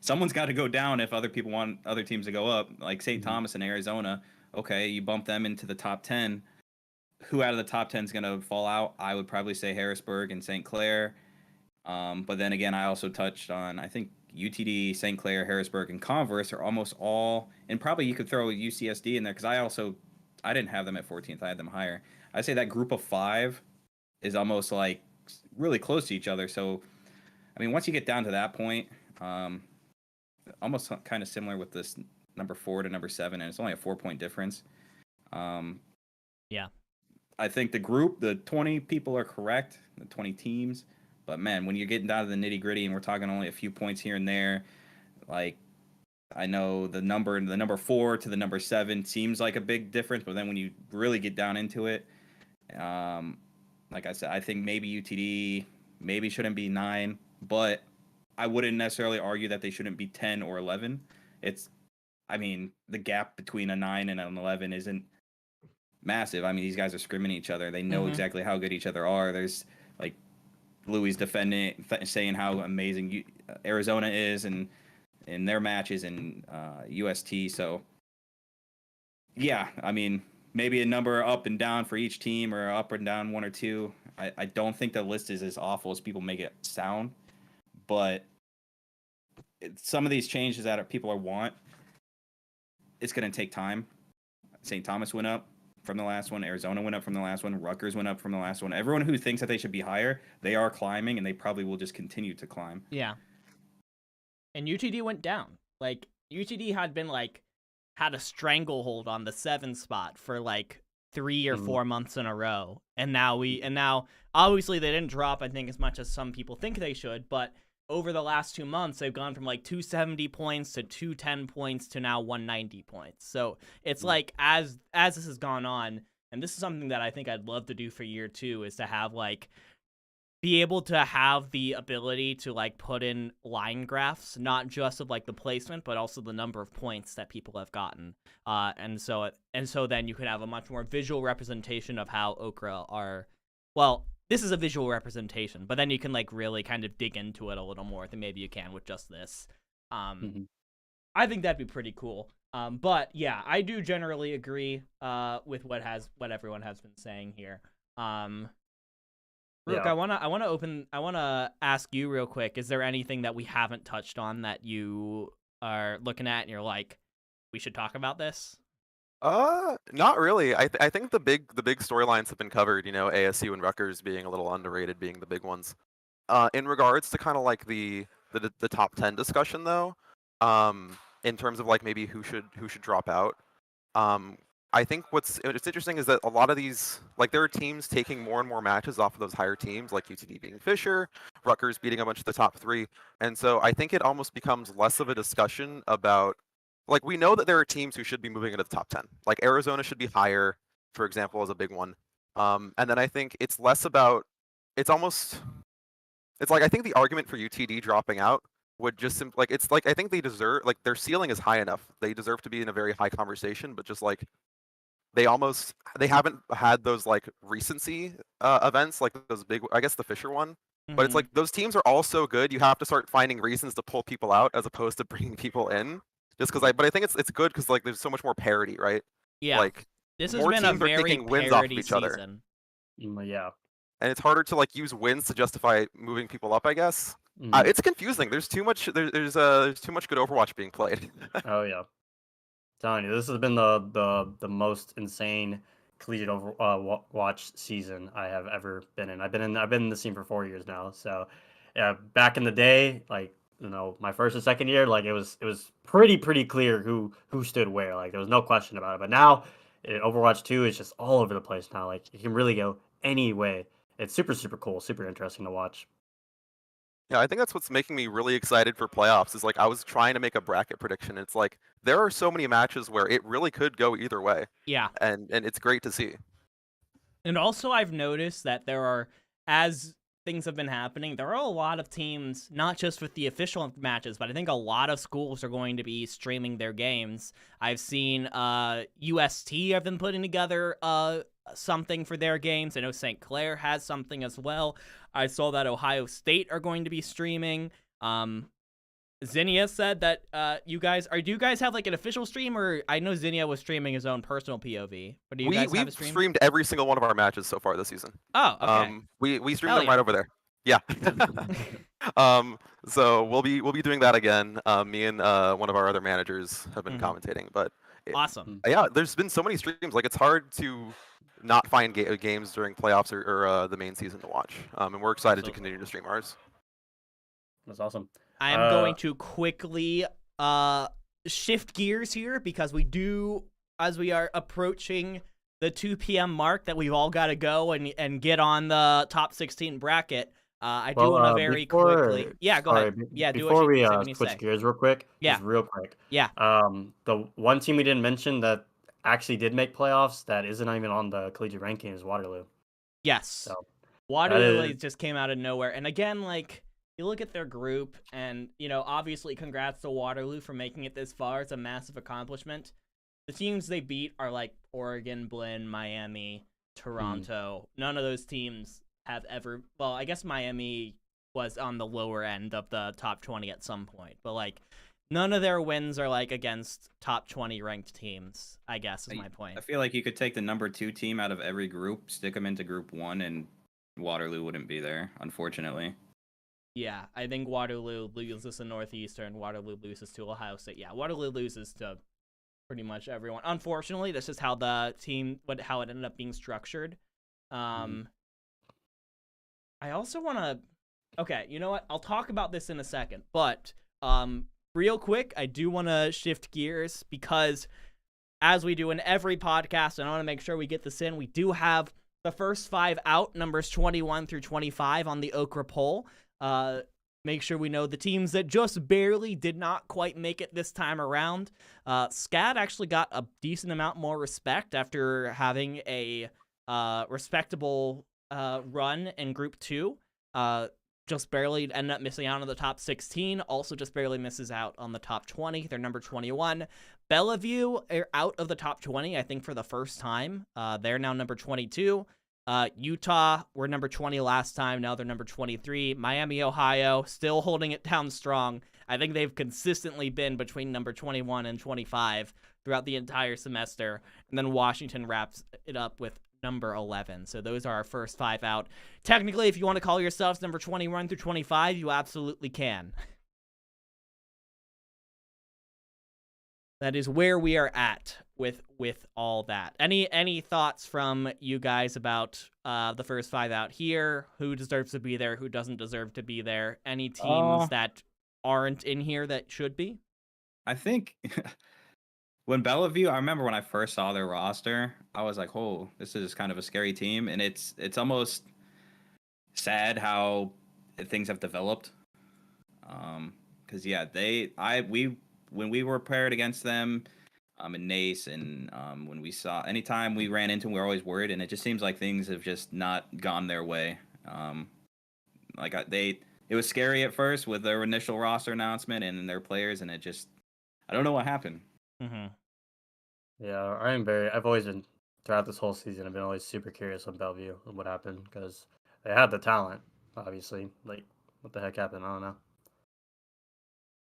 Someone's got to go down if other people want other teams to go up. Like St. Thomas in Arizona, okay, you bump them into the top 10. Who out of the top 10 is going to fall out? I would probably say Harrisburg and St. Clair. But then again, I also touched on, I think UTD, St. Clair, Harrisburg, and Converse are almost all, and probably you could throw UCSD in there because I didn't have them at 14th. I had them higher. I say that group of 5 is almost like really close to each other. So, once you get down to that point, almost kind of similar with this number 4 to number 7, and it's only a 4-point difference. Yeah. I think the 20 people are correct, the 20 teams. But man, when you're getting down to the nitty gritty and we're talking only a few points here and there, like I know the number 4 to the number 7 seems like a big difference, but then when you really get down into it, like I said, I think maybe UTD maybe shouldn't be 9, but I wouldn't necessarily argue that they shouldn't be 10 or 11. I mean, the gap between a 9 and an 11 isn't massive. I mean, these guys are scrimming each other. They know exactly how good each other are. There's like Luey's defending, saying how amazing Arizona is and in their matches and UST. So, yeah, I mean, maybe a number up and down for each team or up and down 1 or 2. I don't think the list is as awful as people make it sound, but some of these changes that people want, it's going to take time. St. Thomas went up from the last one. Arizona went up from the last one. Rutgers went up from the last one. Everyone who thinks that they should be higher, they are climbing, and they probably will just continue to climb. Yeah. And UTD went down. Like, UTD had a stranglehold on the 7 spot for 3 or 4 months in a row. And now obviously they didn't drop, I think, as much as some people think they should, but over the last 2 months, they've gone from 270 points to 210 points to now 190 points. So it's as this has gone on, and this is something that I think I'd love to do for year 2, is to have be able to have the ability to put in line graphs, not just of the placement, but also the number of points that people have gotten. And so then you could have a much more visual representation of how Okra are. Well, this is a visual representation, but then you can really kind of dig into it a little more than maybe you can with just this. I think that'd be pretty cool. But yeah, I do generally agree with what everyone has been saying here. Rook, Yeah. I want to ask you real quick. Is there anything that we haven't touched on that you are looking at and you're like, we should talk about this? Not really. I think the big storylines have been covered. ASU and Rutgers being a little underrated, being the big ones. In regards to kind of the top 10 discussion though, in terms of maybe who should drop out. I think what's interesting is that a lot of these, there are teams taking more and more matches off of those higher teams, like UTD beating Fisher, Rutgers beating a bunch of the top 3, and so I think it almost becomes less of a discussion about. We know that there are teams who should be moving into the top 10. Arizona should be higher, for example, as a big one. And then I think it's less about. It's I think the argument for UTD dropping out would just I think they deserve their ceiling is high enough. They deserve to be in a very high conversation, but just they haven't had those recency events those big. I guess the Fisher one. But it's those teams are all so good. You have to start finding reasons to pull people out as opposed to bringing people in. Just because but I think it's good because there's so much more parity, right? Yeah. This has been a very parity season. Yeah. And it's harder to use wins to justify moving people up, I guess. It's confusing. There's too much. There's too much good Overwatch being played. Oh yeah. Telling you, this has been the most insane collegiate Overwatch season I have ever been in. I've been in the scene for 4 years now. So, yeah, back in the day, my first and second year, it was pretty clear who stood where. There was no question about it. But now, Overwatch 2 is just all over the place now. You can really go any way. It's super cool, super interesting to watch. Yeah, I think that's what's making me really excited for playoffs. Is I was trying to make a bracket prediction. It's there are so many matches where it really could go either way. Yeah, and it's great to see. And also, I've noticed that as things have been happening, there are a lot of teams, not just with the official matches, but I think a lot of schools are going to be streaming their games. I've seen UST have been putting together something for their games. I know St. Clair has something as well. I saw that Ohio State are going to be streaming. Zinnia said that do you guys have an official stream, or I know Zinnia was streaming his own personal POV, but do you guys have a stream? We've streamed every single one of our matches so far this season. Oh, okay. We streamed them right over there. Yeah. So we'll be doing that again. Me and one of our other managers have been commentating, but awesome. Yeah, there's been so many streams. It's hard to not find games during playoffs or the main season to watch. And we're excited to continue to stream ours. That's awesome. I am going to quickly shift gears here because as we are approaching the 2 p.m. mark, that we've all got to go and get on the top 16 bracket. I do want to very quickly. Yeah, go ahead. Yeah, do before what we you say when you switch say. gears real quick, Yeah. just real quick. Yeah. The one team we didn't mention that actually did make playoffs that isn't even on the collegiate ranking is Waterloo. Yes. So Waterloo just came out of nowhere. And again, like, you look at their group and, you know, obviously congrats to Waterloo for making it this far. It's a massive accomplishment. The teams they beat are like Oregon, Blinn, Miami, Toronto. None of those teams have ever, well, I guess Miami was on the lower end of the top 20 at some point, but like none of their wins are like against top 20 ranked teams, I guess is my point. I feel like you could take the number 2 team out of every group, stick them into group 1, and Waterloo wouldn't be there, unfortunately. Yeah, I think Waterloo loses to Northeastern, Waterloo loses to Ohio State. Yeah, Waterloo loses to pretty much everyone. Unfortunately, this is how the team, how it ended up being structured. I also want to, okay, you know what? I'll talk about this in a second, but real quick, I do want to shift gears because as we do in every podcast, and I want to make sure we get this in, we do have the first 5 out, numbers 21 through 25 on the Okra poll. Make sure we know the teams that just barely did not quite make it this time around. SCAD actually got a decent amount more respect after having a respectable run in Group 2. Just barely ended up missing out on the top 16. Also just barely misses out on the top 20. They're number 21. Bellevue are out of the top 20, I think, for the first time. They're now number 22. Utah were number 20 last time. Now they're number 23. Miami, Ohio, still holding it down strong. I think they've consistently been between number 21 and 25 throughout the entire semester. And then Washington wraps it up with number 11. So those are our first 5 out. Technically, if you want to call yourselves number 21 through 25, you absolutely can. That is where we are at with all that. Any thoughts from you guys about the first 5 out here? Who deserves to be there? Who doesn't deserve to be there? Any teams that aren't in here that should be? I think when Bellevue, I remember when I first saw their roster, I was like, "Oh, this is kind of a scary team," and it's almost sad how things have developed. Because yeah, when we were paired against them, in NACE, and when we saw anytime we ran into them, we were always worried, and it just seems like things have just not gone their way. It was scary at first with their initial roster announcement and their players, and I don't know what happened. Mm-hmm. Yeah, I've always been, throughout this whole season, I've been always super curious on Bellevue and what happened, because they had the talent, obviously. Like, what the heck happened? I don't know.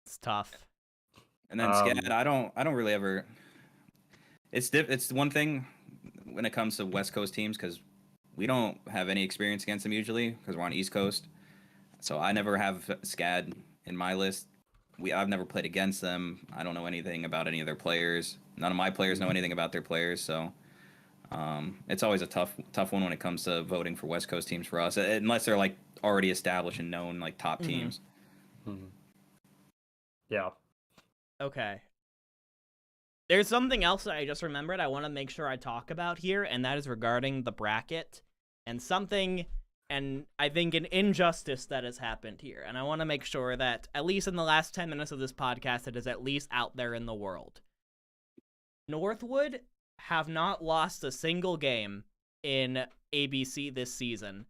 It's tough. And then SCAD, I don't really ever. It's one thing when it comes to West Coast teams, because we don't have any experience against them usually because we're on East Coast. So I never have SCAD in my list. I've never played against them. I don't know anything about any of their players. None of my players know anything about their players. So it's always a tough one when it comes to voting for West Coast teams for us, unless they're like already established and known, like top teams. Mm-hmm. Yeah. Okay. There's something else that I just remembered I want to make sure I talk about here, and that is regarding the bracket and I think an injustice that has happened here. And I want to make sure that, at least in the last 10 minutes of this podcast, it is at least out there in the world. Northwood have not lost a single game in ABC this season.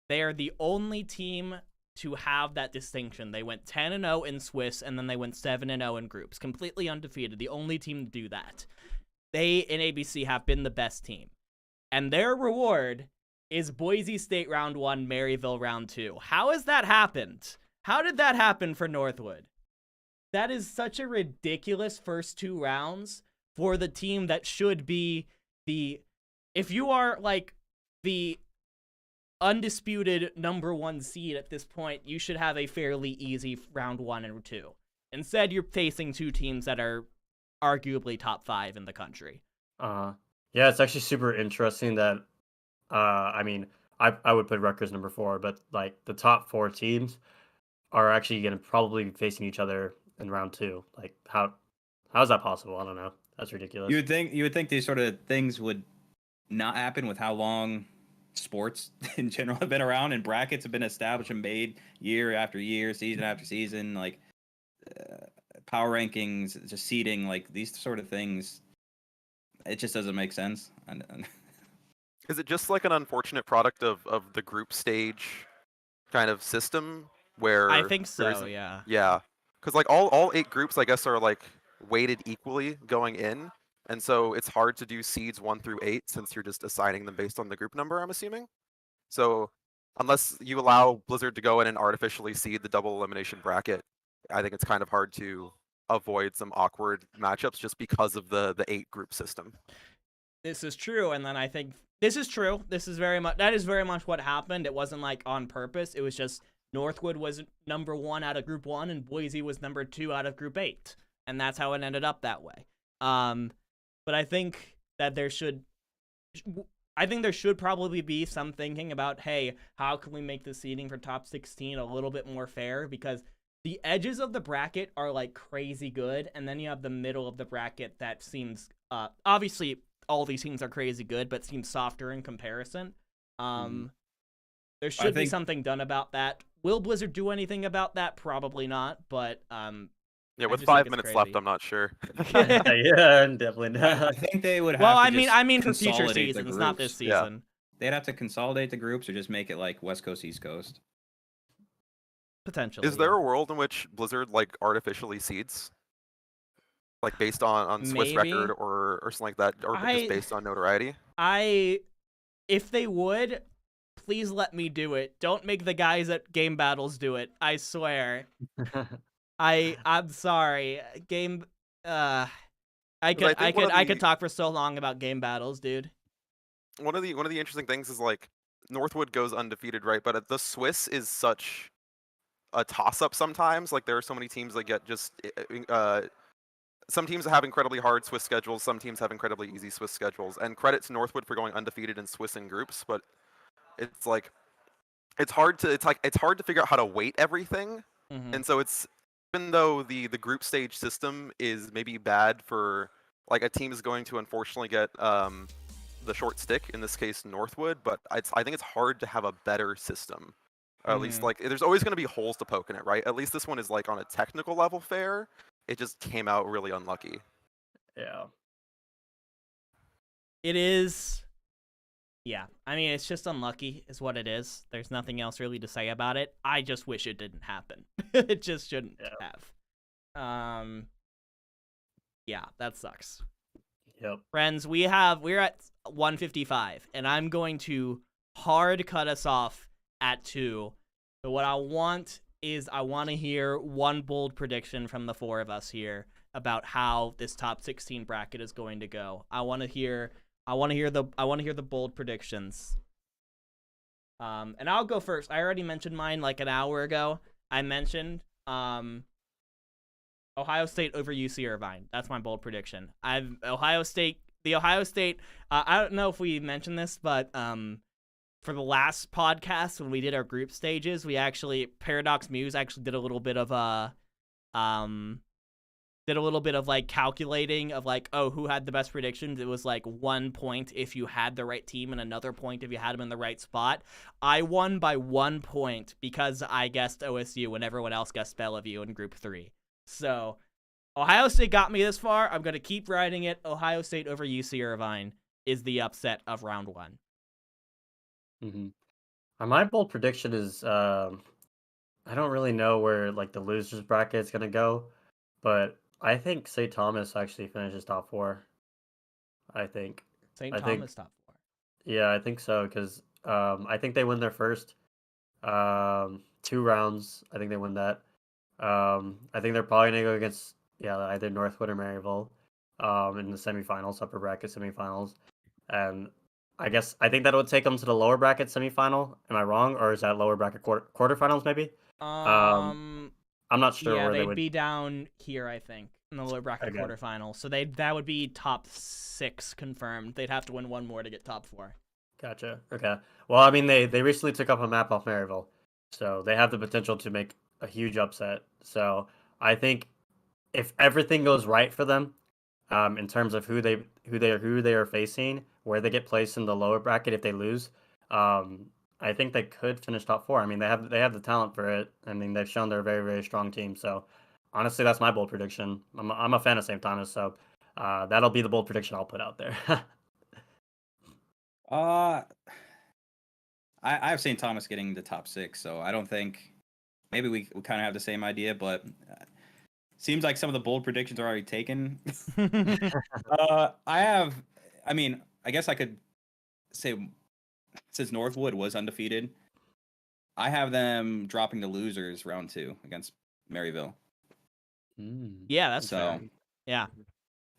They are the only team to have that distinction. They went 10-0 in Swiss, and then they went 7-0 in groups. Completely undefeated. The only team to do that. They, in ABC, have been the best team. And their reward is Boise State round 1, Maryville round 2. How has that happened? How did that happen for Northwood? That is such a ridiculous first 2 rounds for the team that should be if you are like the undisputed number 1 seed at this point, you should have a fairly easy round 1 and 2. Instead, you're facing 2 teams that are arguably top 5 in the country. Yeah, it's actually super interesting that, I mean, I would put Rutgers number 4, but like the top 4 teams are actually going to probably be facing each other in round 2. Like, how is that possible? I don't know. That's ridiculous. You would think these sort of things would not happen with how long sports in general have been around, and brackets have been established and made year after year, season after season. Like power rankings, just seeding, like these sort of things, it just doesn't make sense. Is it just like an unfortunate product of the group stage kind of system where I think there so, isn't- yeah. Yeah, because like all 8 groups, I guess, are like weighted equally going in, and so it's hard to do seeds 1 through 8 since you're just assigning them based on the group number, I'm assuming. So unless you allow Blizzard to go in and artificially seed the double elimination bracket, I think it's kind of hard to avoid some awkward matchups just because of the 8 group system. This is true, and then I think this is true. That is very much what happened. It wasn't like on purpose. It was just Northwood was number 1 out of Group 1, and Boise was number 2 out of Group 8, and that's how it ended up that way. But I think that there should probably be some thinking about, hey, how can we make the seeding for top 16 a little bit more fair? Because the edges of the bracket are like crazy good, and then you have the middle of the bracket that seems obviously all these teams are crazy good, but seems softer in comparison. There should be something done about that. Will Blizzard do anything about that? Probably not, but Yeah, I with just think 5 it's minutes left, crazy. I'm not sure. Yeah, definitely not. I think they would have Well, to I mean just for future consolidate the seasons, not this groups. Yeah. season. They'd have to consolidate the groups or just make it like West Coast, East Coast. Potentially. Is there a world in which Blizzard like artificially seeds, like based on Swiss Maybe. record or something like that, or just based on notoriety? If they would, please let me do it. Don't make the guys at Game Battles do it. I swear. I'm sorry. I could talk for so long about Game Battles, dude. One of the interesting things is like Northwood goes undefeated, right? But the Swiss is such a toss-up sometimes. Like there are so many teams that get just some teams have incredibly hard Swiss schedules, some teams have incredibly easy Swiss schedules. And credit to Northwood for going undefeated in Swiss in groups, but it's like it's hard to figure out how to weight everything. And so it's, even though the group stage system is maybe bad for like a team is going to unfortunately get the short stick, in this case Northwood, but I think it's hard to have a better system. Or at least like there's always going to be holes to poke in it, right? At least this one is like on a technical level fair. It just came out really unlucky. Yeah. It is. Yeah, I mean, it's just unlucky is what it is. There's nothing else really to say about it. I just wish it didn't happen. It just shouldn't have. Yeah, that sucks. Yep. Friends, we're at 155, and I'm going to hard cut us off at 2. So what I want to hear one bold prediction from the 4 of us here about how this top 16 bracket is going to go. I want to hear the bold predictions. And I'll go first. I already mentioned mine like an hour ago. I mentioned Ohio State over UC Irvine. That's my bold prediction. The Ohio State. I don't know if we mentioned this, but for the last podcast when we did our group stages, we actually Paradox Muse actually did a little bit of like calculating of like, oh, who had the best predictions. It was like 1 point if you had the right team and another point if you had them in the right spot. I won by 1 point because I guessed OSU and everyone else guessed Bellevue in Group 3. So Ohio State got me this far. I'm going to keep riding it. Ohio State over UC Irvine is the upset of round 1. My bold prediction is I don't really know where like the losers bracket is gonna go, but I think St. Thomas actually finishes top 4. I think. St. I Thomas think, top 4. Yeah, I think so because I think they win their first 2 rounds. I think they win that. I think they're probably gonna go against either Northwood or Maryville in the semifinals, upper bracket semifinals, and I think that would take them to the lower bracket semifinal. Am I wrong, or is that lower bracket quarterfinals maybe? I'm not sure where they'd they would be down here, I think, in the lower bracket quarterfinal. So that would be top 6 confirmed. They'd have to win 1 more to get top 4. Gotcha. Okay. Well, I mean, they recently took up a map off Maryville, so they have the potential to make a huge upset. So I think if everything goes right for them, in terms of who they are facing, where they get placed in the lower bracket if they lose, I think they could finish top 4. I mean, they have the talent for it. I mean, they've shown they're a very, very strong team. So honestly, that's my bold prediction. I'm a fan of St. Thomas, so that'll be the bold prediction I'll put out there. I have St. Thomas getting the top 6, so I don't think maybe we kind of have the same idea, but seems like some of the bold predictions are already taken. I guess I could say since Northwood was undefeated, I have them dropping the losers round 2 against Maryville. Yeah, that's so. fair. Yeah.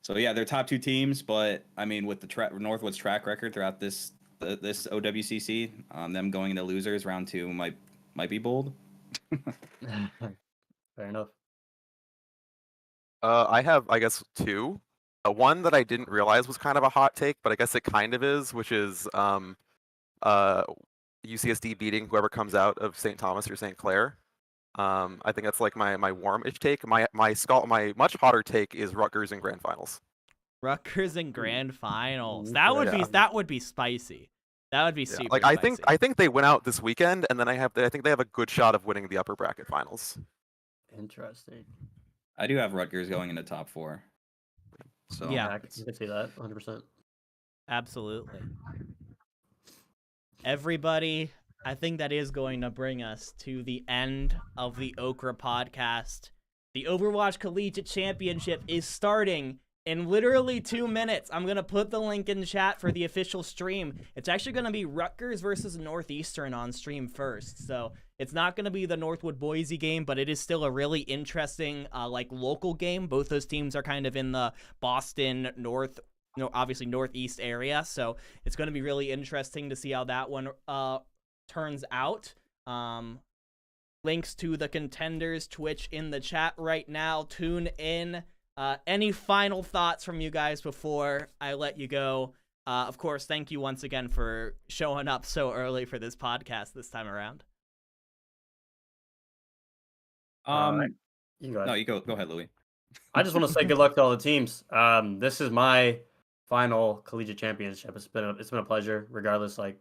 So yeah, they're top 2 teams, but I mean, with the Northwood's track record throughout this OWCC, them going into losers round 2 might be bold. Fair enough. I have, I guess, 2. One that I didn't realize was kind of a hot take, but I guess it kind of is, which is UCSD beating whoever comes out of St. Thomas or St. Clair. I think that's like my warm-ish take. My much hotter take is Rutgers in grand finals. Rutgers in grand finals. Ooh, That would yeah. be spicy. That would be Yeah, super like spicy. I think they win out this weekend, and then I think they have a good shot of winning the upper bracket finals. Interesting. I do have Rutgers going into top 4. So Yeah. I can see that 100%. Absolutely. Everybody, I think that is going to bring us to the end of the Okra podcast. The Overwatch Collegiate Championship is starting in literally 2 minutes. I'm going to put the link in chat for the official stream. It's actually going to be Rutgers versus Northeastern on stream first. So it's not going to be the Northwood Boise game, but it is still a really interesting local game. Both those teams are kind of in the Boston obviously Northeast area. So it's going to be really interesting to see how that one turns out. Links to the contenders Twitch in the chat right now. Tune in. Any final thoughts from you guys before I let you go? Of course, thank you once again for showing up so early for this podcast this time around. You can go ahead. No, you go ahead, Luey. I just want to say good luck to all the teams. This is my final collegiate championship. It's been a pleasure, regardless, the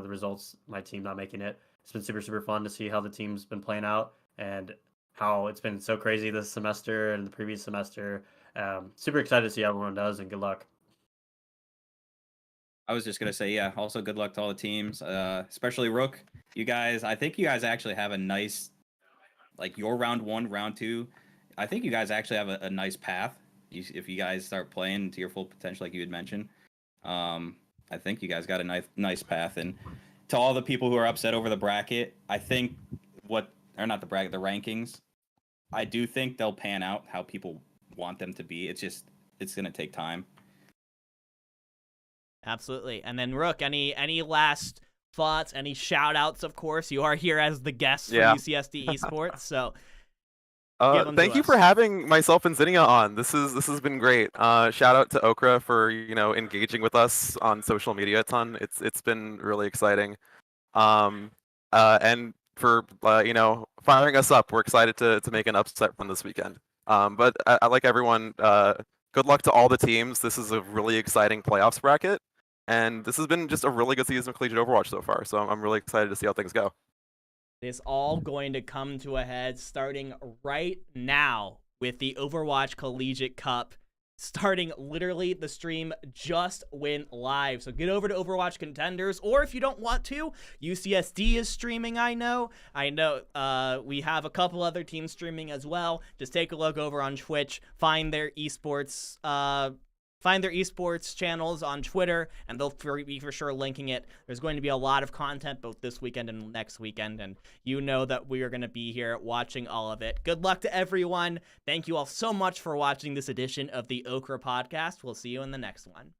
results, my team not making it. It's been super, super fun to see how the team's been playing out and how it's been so crazy this semester and the previous semester. Super excited to see how everyone does, and good luck. I was just going to say, yeah, also good luck to all the teams, especially Rook. I think you guys actually have a nice, your round 1, round 2. I think you guys actually have a nice path. If you guys start playing to your full potential, like you had mentioned, I think you guys got a nice path. And to all the people who are upset over the bracket, I think the rankings, I do think they'll pan out how people want them to be. It's going to take time. Absolutely. And then Rook, any last thoughts, any shout outs? Of course, you are here as the guest for UCSD Esports. So thank you for having myself and Zinnia on. This has been great. Shout out to Okra for engaging with us on social media a ton. It's been really exciting. And for firing us up. We're excited to make an upset run this weekend. But I like everyone. Good luck to all the teams. This is a really exciting playoffs bracket, and this has been just a really good season of Collegiate Overwatch so far. So I'm really excited to see how things go. It's all going to come to a head starting right now with the Overwatch Collegiate Cup. Starting literally, the stream just went live. So get over to Overwatch Contenders, or if you don't want to, UCSD is streaming, I know. We have a couple other teams streaming as well. Just take a look over on Twitch, find their esports channels on Twitter, and they'll be for sure linking it. There's going to be a lot of content both this weekend and next weekend, and you know that we are going to be here watching all of it. Good luck to everyone. Thank you all so much for watching this edition of the Okra podcast. We'll see you in the next one.